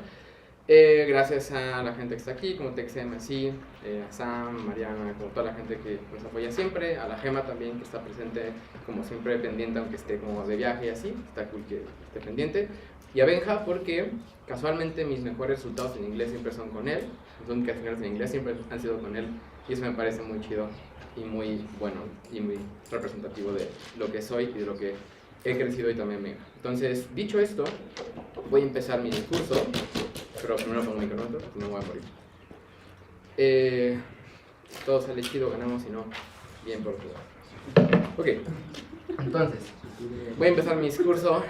[SPEAKER 10] Gracias a la gente que está aquí, como TXM así, a Sam, Mariana, como toda la gente que nos apoya siempre, a la Gema también que está presente como siempre pendiente, aunque esté como de viaje y así, está cool que esté pendiente. y a Benja porque casualmente mis mejores resultados en inglés siempre son con él, mis únicas finales en inglés siempre han sido con él, y eso me parece muy chido y muy bueno y muy representativo de lo que soy y de lo que he crecido y también Benja. Entonces, dicho esto, voy a empezar mi discurso, pero primero pongo mi cronómetro, porque no voy a morir. Todo sale chido, ganamos, y no, bien por todo. Ok, entonces, voy a empezar mi discurso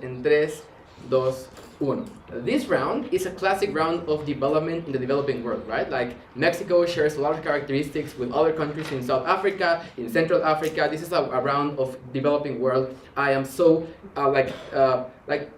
[SPEAKER 10] en 3, 2, 1. This round is a classic round of development in the developing world, right? Like Mexico shares a lot of characteristics with other countries in South Africa, in Central Africa. This is a round of developing world. I am so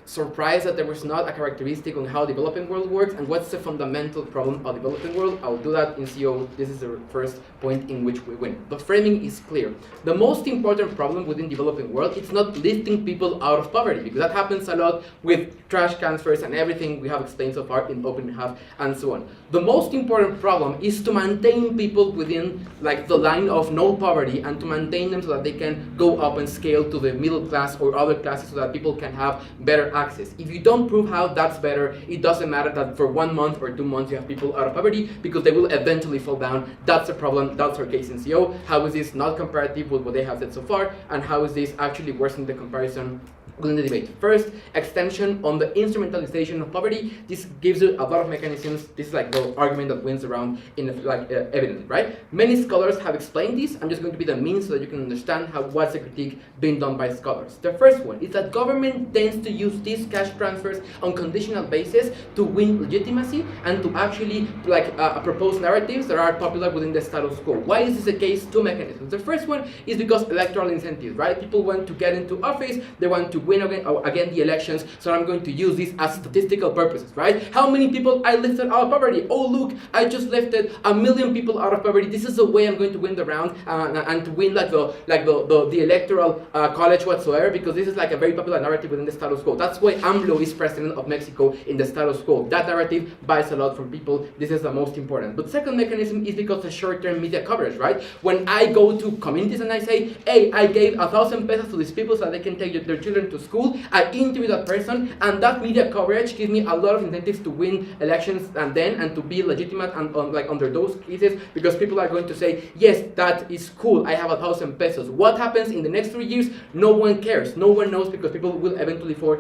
[SPEAKER 10] surprised that there was not a characteristic on how developing world works and what's the fundamental problem of developing world. I'll do that in CO. This is the first point in which we win. The framing is clear. The most important problem within developing world is not lifting people out of poverty, because that happens a lot with trash transfers and everything we have explained so far in open half and so on. The most important problem is to maintain people within like the line of no poverty and to maintain them so that they can go up and scale to the middle class or other classes so that people can have better access. If you don't prove how that's better, it doesn't matter that for 1 month or 2 months you have people out of poverty, because they will eventually fall down. That's the problem. That's our case in CO. How is this not comparative with what they have said so far, and how is this actually worsening the comparison within the debate? First, extension on the instrumentalization of poverty. This gives you a lot of mechanisms. This is like the argument that wins around in evidently, right? Many scholars have explained this. I'm just going to be the means so that you can understand what's the critique being done by scholars. The first one is that government tends to use these cash transfers on conditional basis to win legitimacy and to actually propose narratives that are popular within the status quo. Why is this the case? Two mechanisms. The first one is because electoral incentives, right? People want to get into office, they want to win again the elections, so I'm going to use this as statistical purposes, right? How many people I lifted out of poverty? Oh look, I just lifted 1 million people out of poverty. This is the way I'm going to win the round and to win the electoral college whatsoever, because this is like a very popular narrative within the status quo. That's why AMLO is president of Mexico in the status quo. That narrative buys a lot from people. This is the most important. But second mechanism is because of short-term media coverage, right? When I go to communities and I say, hey, I gave 1,000 pesos to these people so that they can take their children to school, I interview that person, and that media coverage gives me a lot of incentives to win elections and to be legitimate and under those cases, because people are going to say, yes, that is cool, I have 1,000 pesos. What happens in the next 3 years? No one cares, no one knows, because people will eventually fall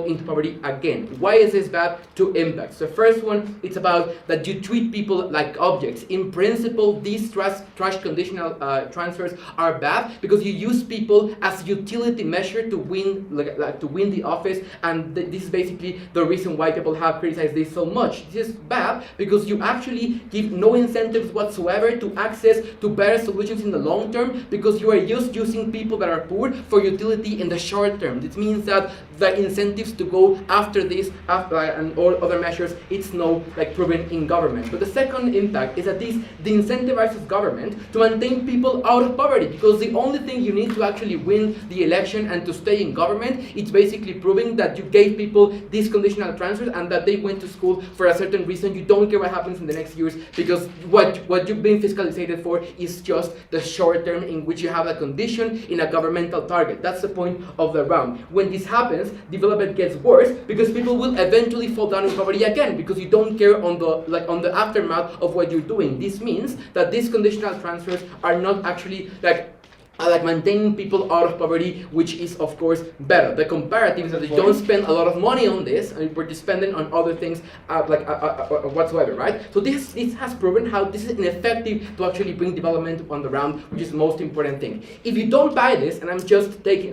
[SPEAKER 10] into poverty again. Why is this bad? Two impacts. The first one, it's about that you treat people like objects. In principle, these trash conditional transfers are bad because you use people as utility measure to win the office, and this is basically the reason why people have criticized this so much. This is bad because you actually give no incentives whatsoever to access to better solutions in the long term, because you are just using people that are poor for utility in the short term. This means that the incentives to go after this and all other measures, it's no proven in government. But the second impact is that this de-incentivizes government to maintain people out of poverty, because the only thing you need to actually win the election and to stay in government, it's basically proving that you gave people these conditional transfers and that they went to school for a certain reason. You don't care what happens in the next years, because what you've been fiscalized for is just the short term in which you have a condition in a governmental target. That's the point of the round. When this happens, development gets worse because people will eventually fall down in poverty again, because you don't care on the aftermath of what you're doing. This means that these conditional transfers are not actually maintaining people out of poverty, which is of course better. The comparative is that you don't spend a lot of money on this, and we're just spending on other things whatsoever, right? So this has proven how this is ineffective to actually bring development on the round, which is the most important thing. If you don't buy this, and I'm just taking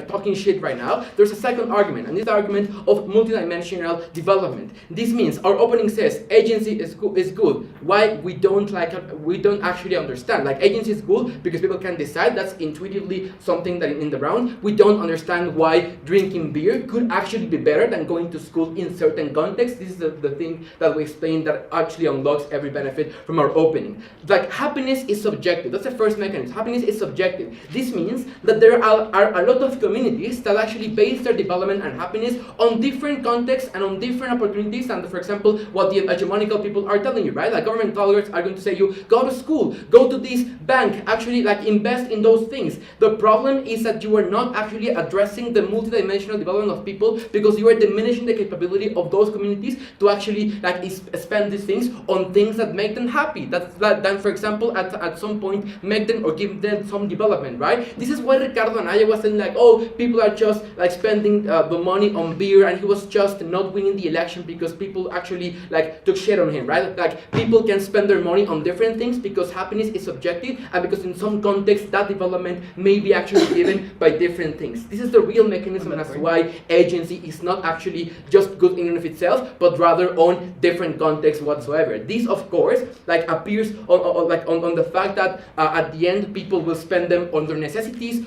[SPEAKER 10] talking shit right now, there's a second argument, and this argument of multidimensional development. This means our opening says agency is good. Why? We don't actually understand. Agency is good because people can decide. That's intuitively something that in the round. We don't understand why drinking beer could actually be better than going to school in certain contexts. This is the thing that we explained that actually unlocks every benefit from our opening. Happiness is subjective. That's the first mechanism. Happiness is subjective. This means that there are a lot of communities that actually base their development and happiness on different contexts and on different opportunities, and for example, what the hegemonical people are telling you, right? Government followers are going to say you, go to school, go to this bank, actually invest
[SPEAKER 9] invest in those things. The problem is that you are not actually addressing the multidimensional development of people because you are diminishing the capability of those communities to actually spend these things on things that make them happy. That for example, at some point, make them or give them some development, right? This is why Ricardo Anaya was saying oh, people are just spending the money on beer, and he was just not winning the election because people actually took shit on him, right? People can spend their money on different things because happiness is subjective, and because in some context that development may be actually given by different things. This is the real mechanism as to why agency is not actually just good in and of itself, but rather on different contexts whatsoever. This, of course, appears on the fact that at the end people will spend them on their necessities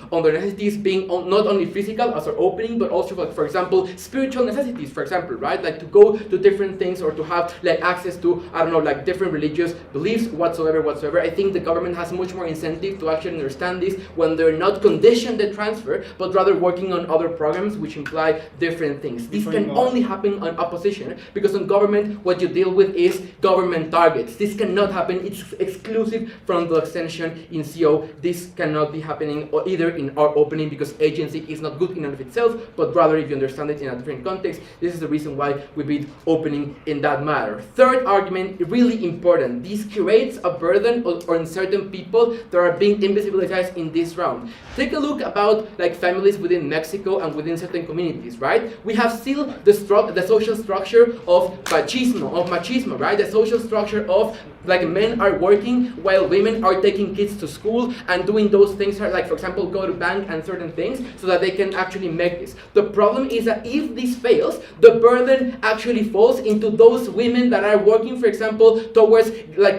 [SPEAKER 9] being not only physical as our opening, but also, for example, spiritual necessities, for example, right? To go to different things or to have access to, I don't know, different religious beliefs whatsoever. I think the government has much more incentive to actually understand this when they're not conditioned the transfer, but rather working on other programs which imply different things. This can only happen on opposition, because on government what you deal with is government targets. This cannot happen, it's exclusive from the extension in CO. This cannot be happening either in our opening, because agency is not good in and of itself, but rather if you understand it in a different context. This is the reason why we bid opening in that matter. Third argument, really important. This creates a burden on certain people that are being invisibilized in this round. Take a look about families within Mexico and within certain communities, right? We have still the social structure of machismo, right? The social structure of men are working while women are taking kids to school and doing those things, for example, go to bank and certain things, so that they can actually make this. The problem is that if this fails, the burden actually falls into those women that are working, for example, towards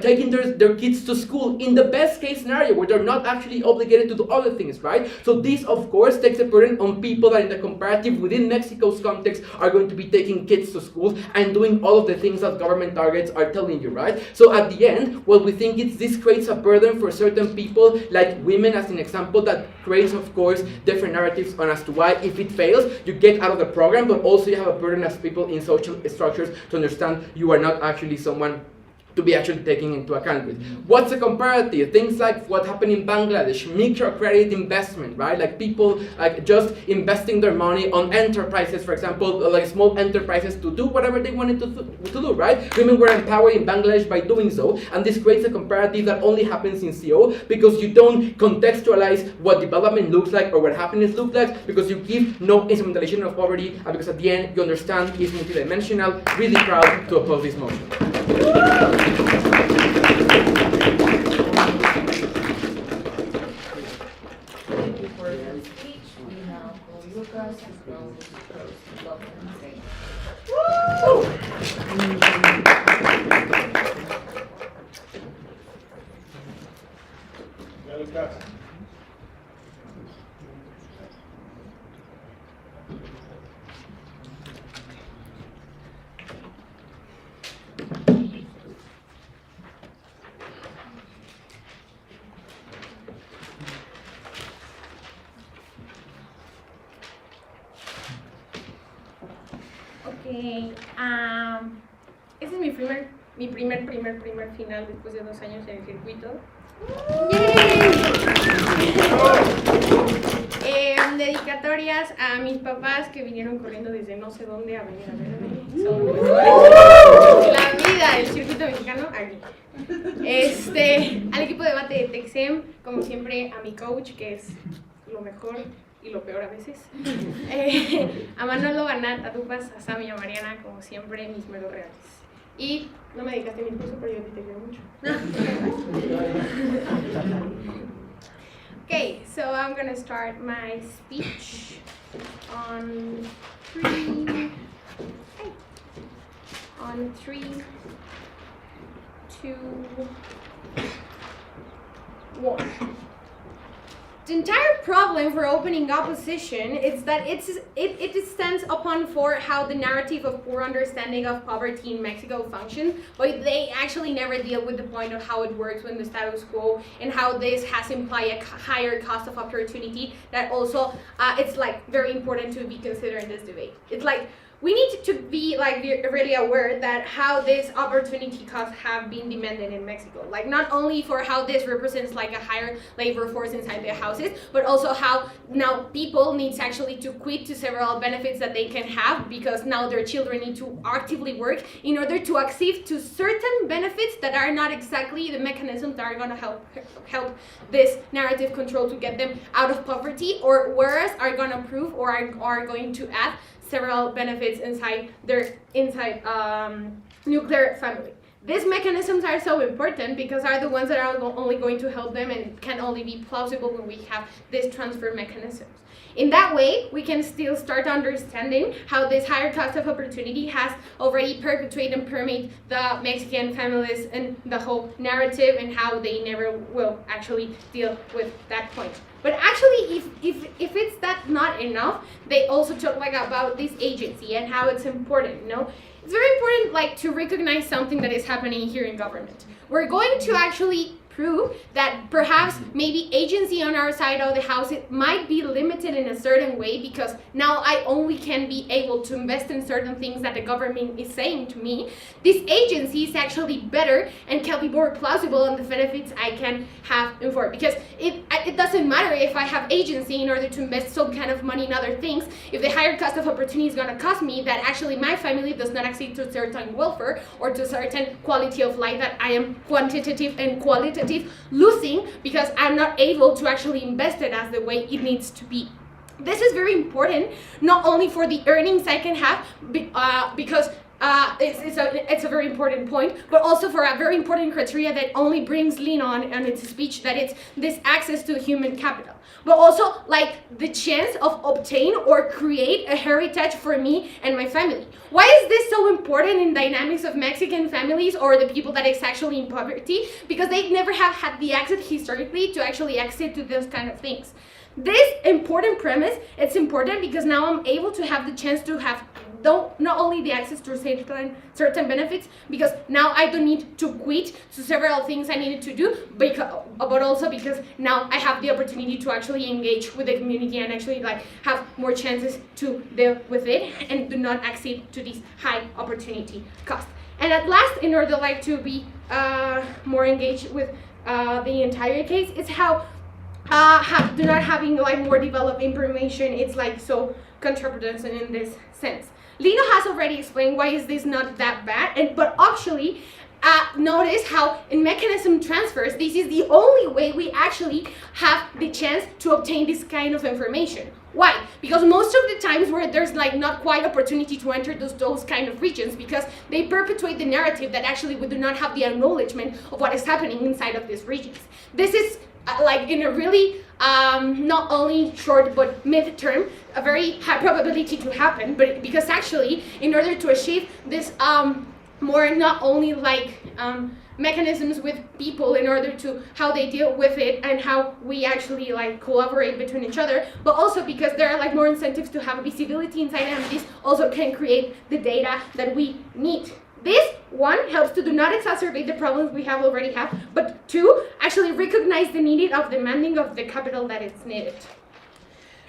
[SPEAKER 9] taking their kids to school in the best case scenario, where they're not actually obligated to do other things, right? So this, of course, takes a burden on people that in the comparative within Mexico's context are going to be taking kids to school and doing all of the things that government targets are telling you, right? So at the end, what we think is this creates a burden for certain people, like women as an example, that creates, of course, different narratives on as to why if it fails, you get out of the program, but also you have a burden as people in social structures to understand you are not actually someone to be actually taking into account with. What's the comparative? Things like what happened in Bangladesh, microcredit investment, right? People just investing their money on enterprises, for example, small enterprises to do whatever they wanted to do, right? Women were empowered in Bangladesh by doing so, and this creates a comparative that only happens in CO, because you don't contextualize what development looks like or what happiness looks like, because you give no instrumentalization of poverty, and because at the end you understand it's multidimensional. Really proud to oppose this motion.
[SPEAKER 2] Thank you for your speech. We now call Lucas to close the government stage.
[SPEAKER 8] Ok, ese es mi primer final después de 2 años en el circuito. Dedicatorias a mis papás que vinieron corriendo desde no sé dónde a venir a verme. Son los mejores. La vida del circuito mexicano aquí. Al equipo de debate de Texem, como siempre, a mi coach, que es lo mejor y lo peor a veces. A Manolo, a Nat, a Dupas, a Sam y a Mariana, como siempre, mis meros reales. Y no me dedicaste mi curso, pero yo a ti te quiero mucho. Okay, so I'm gonna start my speech on 3, 2, 1. The entire problem for opening opposition is that it stands upon for how the narrative of poor understanding of poverty in Mexico functions, but they actually never deal with the point of how it works when the status quo and how this has implied a higher cost of opportunity that also it's very important to be considered in this debate. It's we need to be like really aware that how this opportunity costs have been demanded in Mexico. Like not only for how this represents like a higher labor force inside their houses, but also how now people need actually to quit to several benefits that they can have because now their children need to actively work in order to accede to certain benefits that are not exactly the mechanisms that are going to help this narrative control to get them out of poverty, or whereas are going to prove or are going to add several benefits inside their nuclear family. These mechanisms are so important because are the ones that are only going to help them and can only be plausible when we have these transfer mechanisms. In that way, we can still start understanding how this higher cost of opportunity has already perpetuated and permeated the Mexican families and the whole narrative and how they never will actually deal with that point. But actually, if it's that not enough, they also talk like about this agency and how it's important, you know? It's very important like to recognize something that is happening here in government. We're going to actually prove that perhaps maybe agency on our side of the house it might be limited in a certain way because now I only can be able to invest in certain things that the government is saying to me. This agency is actually better and can be more plausible on the benefits I can have in for, because it doesn't matter if I have agency in order to invest some kind of money in other things if the higher cost of opportunity is going to cost me that actually my family does not accede to certain welfare or to certain quality of life that I am quantitative and qualitative losing because I'm not able to actually invest it as the way it needs to be. This is very important, not only for the earnings I can have, because it's a very important point, but also for a very important criteria that only brings Lena on its speech, that it's this access to human capital. But also like the chance of obtain or create a heritage for me and my family. Why is this so important in dynamics of Mexican families or the people that is actually in poverty? Because they never have had the access historically to actually access to those kind of things. This important premise, it's important because now I'm able to have the chance to have not only the access to certain benefits, because now I don't need to quit to several things I needed to do, but also because now I have the opportunity to actually engage with the community and actually like have more chances to deal with it and do not accede to this high opportunity cost. And at last, in order like to be more engaged with the entire case, is how do not having like more developed information, it's like so counterproductive in this sense. Lino has already explained why is this not that bad, but actually notice how in mechanism transfers, this is the only way we actually have the chance to obtain this kind of information. Why? Because most of the times where there's like not quite opportunity to enter those kind of regions, because they perpetuate the narrative that actually we do not have the acknowledgement of what is happening inside of these regions. This is like in a really not only short but mid-term, a very high probability to happen, but because actually in order to achieve this more not only like mechanisms with people in order to how they deal with it and how we actually like collaborate between each other, but also because there are like more incentives to have visibility inside, and this also can create the data that we need. This, one, helps to do not exacerbate the problems we have already have, but two, actually recognize the need of demanding of the capital that is needed.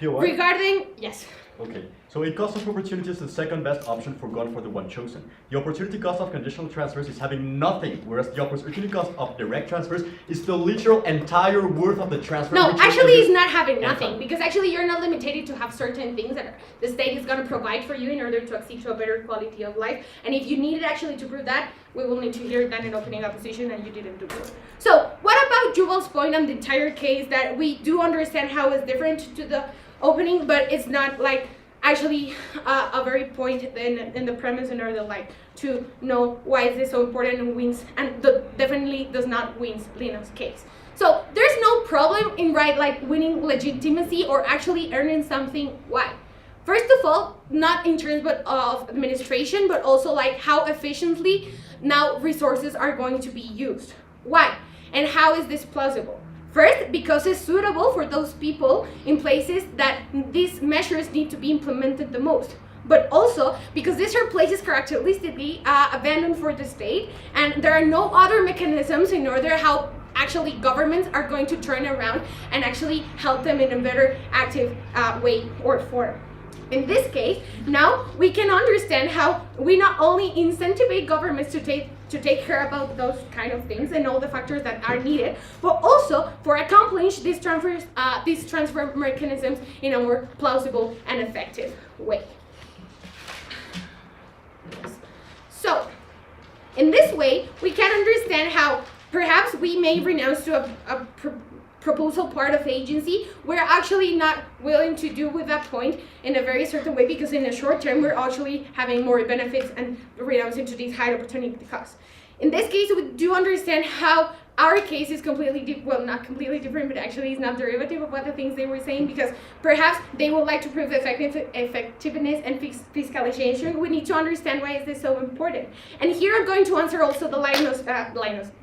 [SPEAKER 8] Regarding, yes.
[SPEAKER 4] Okay, so a cost of opportunity is the second best option forgone for the one chosen. The opportunity cost of conditional transfers is having nothing, whereas the opportunity cost of direct transfers is the literal entire worth of the transfer.
[SPEAKER 8] No, actually it's not having nothing, because actually you're not limited to have certain things that the state is going to provide for you in order to accede to a better quality of life. And if you needed actually to prove that, we will need to hear that in opening opposition, and you didn't do so. So what about Yuval's point on the entire case, that we do understand how it's different to the opening, but it's not like actually a very point in the premise in order like to know why is this so important and wins, and definitely does not win Lina's case. So there's no problem in winning legitimacy or actually earning something. Why? First of all, not in terms of administration, but also like how efficiently now resources are going to be used. Why? And how is this plausible? First, because it's suitable for those people in places that these measures need to be implemented the most. But also because these are places characteristically abandoned for the state, and there are no other mechanisms in order how actually governments are going to turn around and actually help them in a better active way or form. In this case, now we can understand understand how we not only incentivize governments to take care about those kind of things and all the factors that are needed, but also for accomplish these transfer mechanisms in a more plausible and effective way. So, in this way, we can understand how perhaps we may renounce to a proposal part of agency. We're actually not willing to do with that point in a very certain way, because in the short term, we're actually having more benefits and renouncing to these high opportunity costs. In this case, we do understand how our case is completely, well, not completely different, but actually is not derivative of what the things they were saying, because perhaps they would like to prove effectiveness and fiscalization. We need to understand why is this so important. And here I'm going to answer also the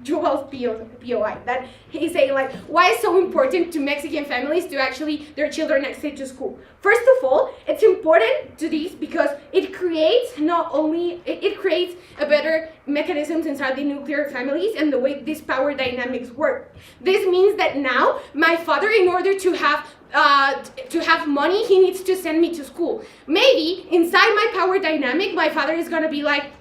[SPEAKER 8] Joel's POI, that he's saying like, why is so important to Mexican families to actually their children access to school? First of all, it's important to these because it creates it creates a better mechanisms inside the nuclear families and the way these power dynamics work. This means that now my father, in order to have money, he needs to send me to school. Maybe inside my power dynamic, my father is gonna be like,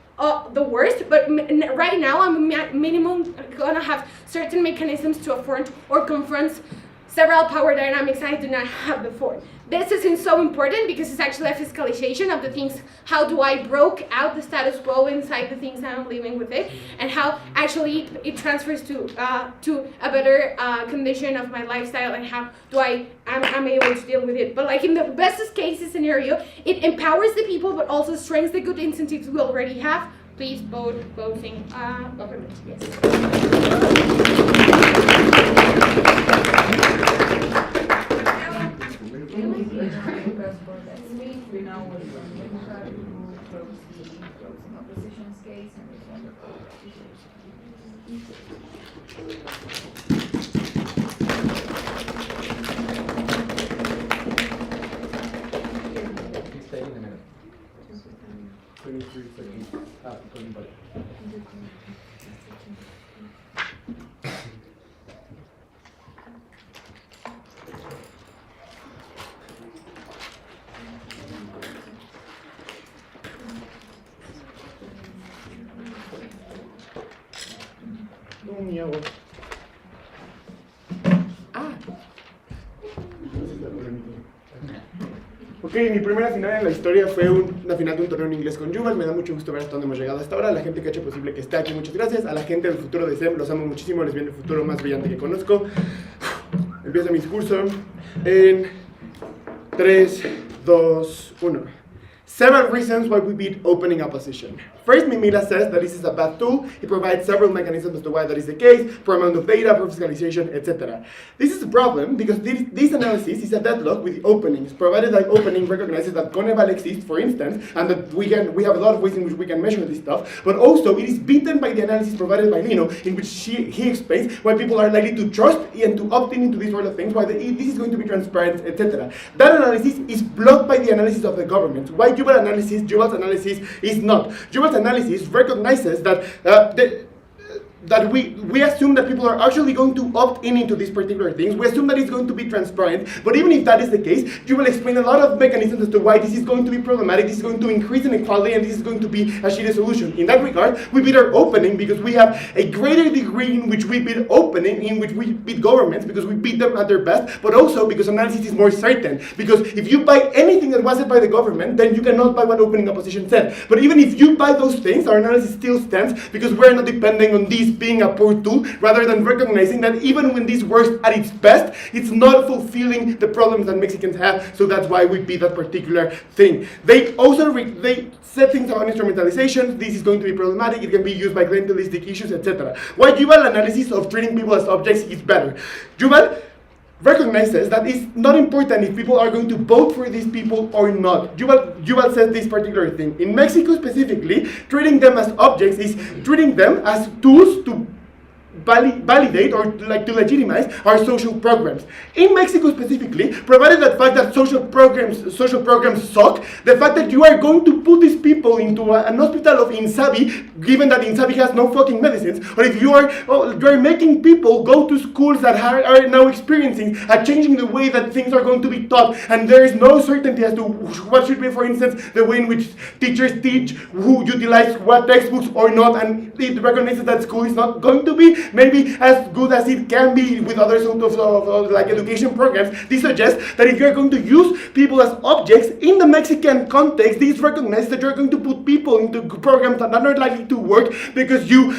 [SPEAKER 8] the worst, but right now I'm minimum gonna have certain mechanisms to afford or confront several power dynamics I did not have before. This is so important because it's actually a fiscalization of the things. How do I broke out the status quo inside the things that I'm living with it, and how actually it transfers to a better condition of my lifestyle, and how do I'm able to deal with it. But like in the best case scenario, it empowers the people, but also strengthens the good incentives we already have. Please vote voting government. Yes.
[SPEAKER 2] We now will close the opposition's case and respond.
[SPEAKER 10] Stay in a minute.
[SPEAKER 6] 23 seconds. 20. Ok, mi primera final en la historia fue una final de un torneo en inglés con Yuval. Me da mucho gusto ver hasta dónde hemos llegado hasta ahora. A la gente que ha hecho posible que esté aquí, muchas gracias. A la gente del futuro de SEM, los amo muchísimo. Les viene el futuro más brillante que conozco. Empiezo mi discurso en 3, 2, 1. Several reasons why we beat opening opposition. First, Mimila says that this is a bad tool. He provides several mechanisms as to why that is the case, for amount of data, for fiscalization, etc. This is a problem because this analysis is a deadlock with the openings, provided that opening recognizes that Coneval exists, for instance, and that we have a lot of ways in which we can measure this stuff, but also it is beaten by the analysis provided by Lino, in which he explains why people are likely to trust and to opt in into these sort of things, why this is going to be transparent, etc. That analysis is blocked by the analysis of the government. Why Yuval's analysis is not. Yuval's analysis recognizes that that we assume that people are actually going to opt in into these particular things. We assume that it's going to be transparent, but even if that is the case, you will explain a lot of mechanisms as to why this is going to be problematic, this is going to increase inequality, and this is going to be a shitty solution. In that regard, we beat our opening because we have a greater degree in which we beat opening, in which we beat governments, because we beat them at their best, but also because analysis is more certain. Because if you buy anything that was said by the government, then you cannot buy what opening opposition said. But even if you buy those things, our analysis still stands because we're not depending on these being a poor tool, rather than recognizing that even when this works at its best, it's not fulfilling the problems that Mexicans have, so that's why we beat that particular thing. They also they said things about instrumentalization. This is going to be problematic, it can be used by clientelistic issues, etc. Why Yuval analysis of treating people as objects is better. Yuval recognizes that it's not important if people are going to vote for these people or not. Yuval says this particular thing. In Mexico specifically, treating them as objects is treating them as tools to validate or like to legitimize our social programs. In Mexico specifically, provided the fact that social programs suck, the fact that you are going to put these people into an hospital of Insabi, given that Insabi has no fucking medicines, or if you are making people go to schools that are now experiencing changing the way that things are going to be taught, and there is no certainty as to what should be, for instance, the way in which teachers teach, who utilize what textbooks or not, and it recognizes that school is not going to be maybe as good as it can be with other sort of like education programs. This suggests that if you're going to use people as objects in the Mexican context, this recognizes that you're going to put people into programs that are not likely to work because you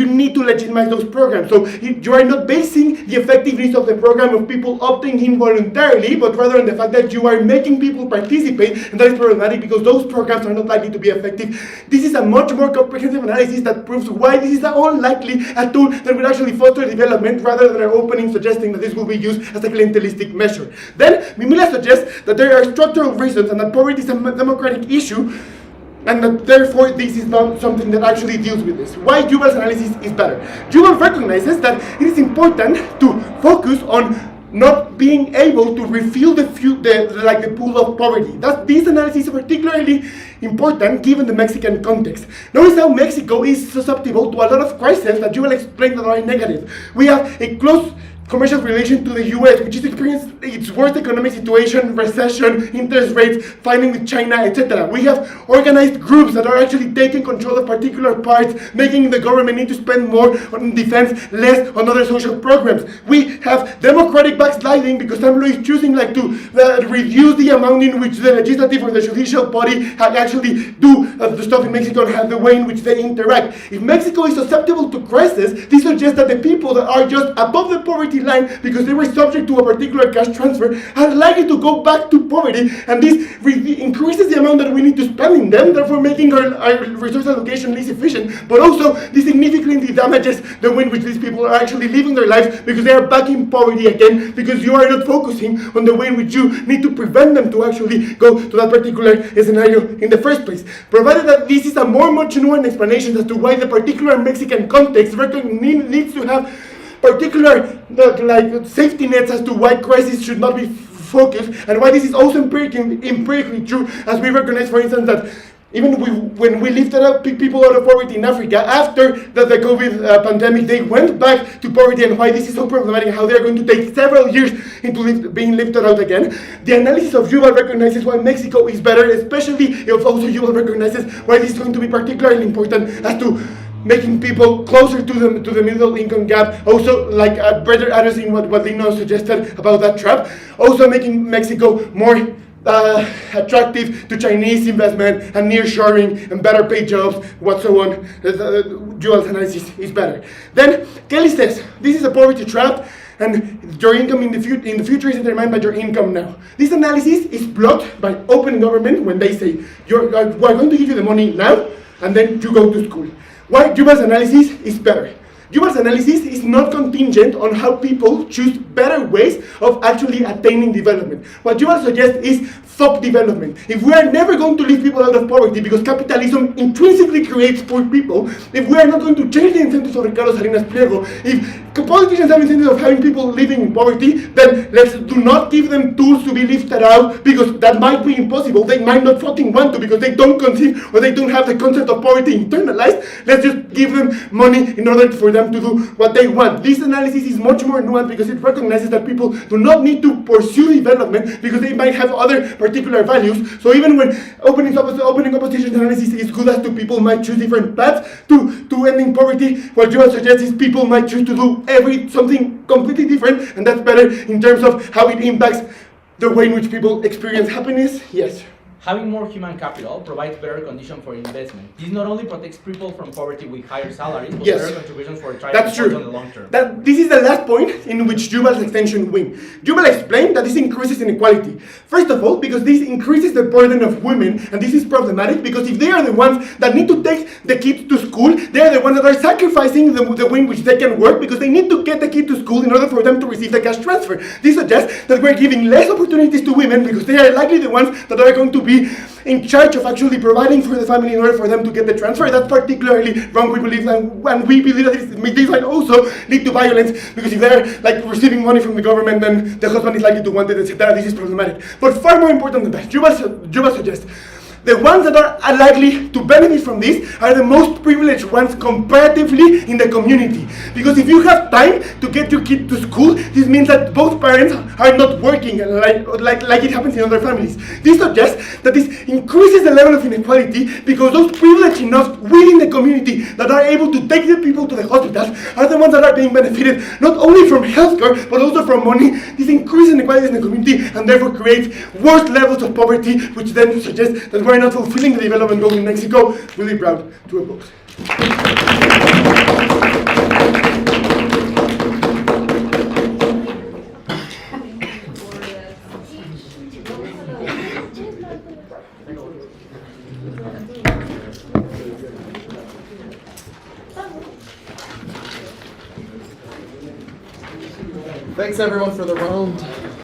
[SPEAKER 6] need to legitimize those programs. So you are not basing the effectiveness of the program of people opting in voluntarily, but rather on the fact that you are making people participate, and that is problematic because those programs are not likely to be effective. This is a much more comprehensive analysis that proves why this is unlikely a tool that will actually foster development rather than an opening suggesting that this will be used as a clientelistic measure. Then, Mimila suggests that there are structural reasons and that poverty is a democratic issue, and that therefore this is not something that actually deals with this. Why Yuval's analysis is better? Yuval recognizes that it is important to focus on not being able to refill the pool of poverty. This analysis is particularly important given the Mexican context. Notice how Mexico is susceptible to a lot of crises that you will explain that are negative. We have a close commercial relation to the US, which is experienced its worst economic situation, recession, interest rates, fighting with China, etc. We have organized groups that are actually taking control of particular parts, making the government need to spend more on defense, less on other social programs. We have democratic backsliding because AMLO is choosing to reduce the amount in which the legislative or the judicial body actually do the stuff in Mexico and have the way in which they interact. If Mexico is susceptible to crisis, this suggests that the people that are just above the poverty line because they were subject to a particular cash transfer are likely to go back to poverty, and this increases the amount that we need to spend in them, therefore making our resource allocation less efficient, but also this significantly damages the way in which these people are actually living their lives because they are back in poverty again because you are not focusing on the way in which you need to prevent them to actually go to that particular scenario in the first place. Provided that this is a much nuanced explanation as to why the particular Mexican context needs to have particular safety nets as to why crisis should not be focused, and why this is also empirically true, as we recognize, for instance, that even when we lifted up people out of poverty in Africa, after the COVID pandemic, they went back to poverty, and why this is so problematic, how they're going to take several years into being lifted out again. The analysis of Yuval recognizes why Mexico is better, especially if also Yuval recognizes why this is going to be particularly important as to making people closer to the middle income gap, also better addressing what Lino suggested about that trap, also making Mexico more attractive to Chinese investment and nearshoring and better paid jobs, what so on. Yuval's analysis is better. Then Kelly says this is a poverty trap, and your income in the future is determined by your income now. This analysis is blocked by open government when they say we're going to give you the money now, and then you go to school. Why Yuval's analysis is better? Yuval's analysis is not contingent on how people choose better ways of actually attaining development. What Yuval suggests is stop development. If we are never going to leave people out of poverty because capitalism intrinsically creates poor people, if we are not going to change the incentives of Ricardo Salinas Pliego, if politicians have incentives of having people living in poverty, then let's do not give them tools to be lifted out because that might be impossible. They might not fucking want to because they don't conceive or they don't have the concept of poverty internalized. Let's just give them money in order for them to do what they want. This analysis is much more nuanced because it recognizes that people do not need to pursue development because they might have other particular values. So even when opening opposition analysis is good as to people might choose different paths to ending poverty, what Yuval suggests is people might choose to do something completely different, and that's better in terms of how it impacts the way in which people experience happiness. Yes.
[SPEAKER 9] Having more human capital provides better conditions for investment. This not only protects people from poverty with higher salaries, but better contributions for thriving on the long term.
[SPEAKER 6] This is the last point in which Yuval's extension wins. Yuval explained that this increases inequality. First of all, because this increases the burden of women, and this is problematic because if they are the ones that need to take the kids to school, they are the ones that are sacrificing the way in which they can work because they need to get the kid to school in order for them to receive the cash transfer. This suggests that we're giving less opportunities to women because they are likely the ones that are going to be be in charge of actually providing for the family in order for them to get the transfer. That's particularly wrong, we believe, and we believe that this might also lead to violence, because if they're like receiving money from the government, then the husband is likely to want it, etc. This is problematic. But far more important than that, Juba suggests the ones that are likely to benefit from this are the most privileged ones comparatively in the community. Because if you have time to get your kid to school, this means that both parents are not working like it happens in other families. This suggests that this increases the level of inequality, because those privileged enough within the community that are able to take the people to the hospitals are the ones that are being benefited not only from healthcare but also from money. This increases inequalities in the community and therefore creates worse levels of poverty, which then suggests that we're not fulfilling the development goals in Mexico. Really proud to oppose.
[SPEAKER 11] Thanks everyone for the round.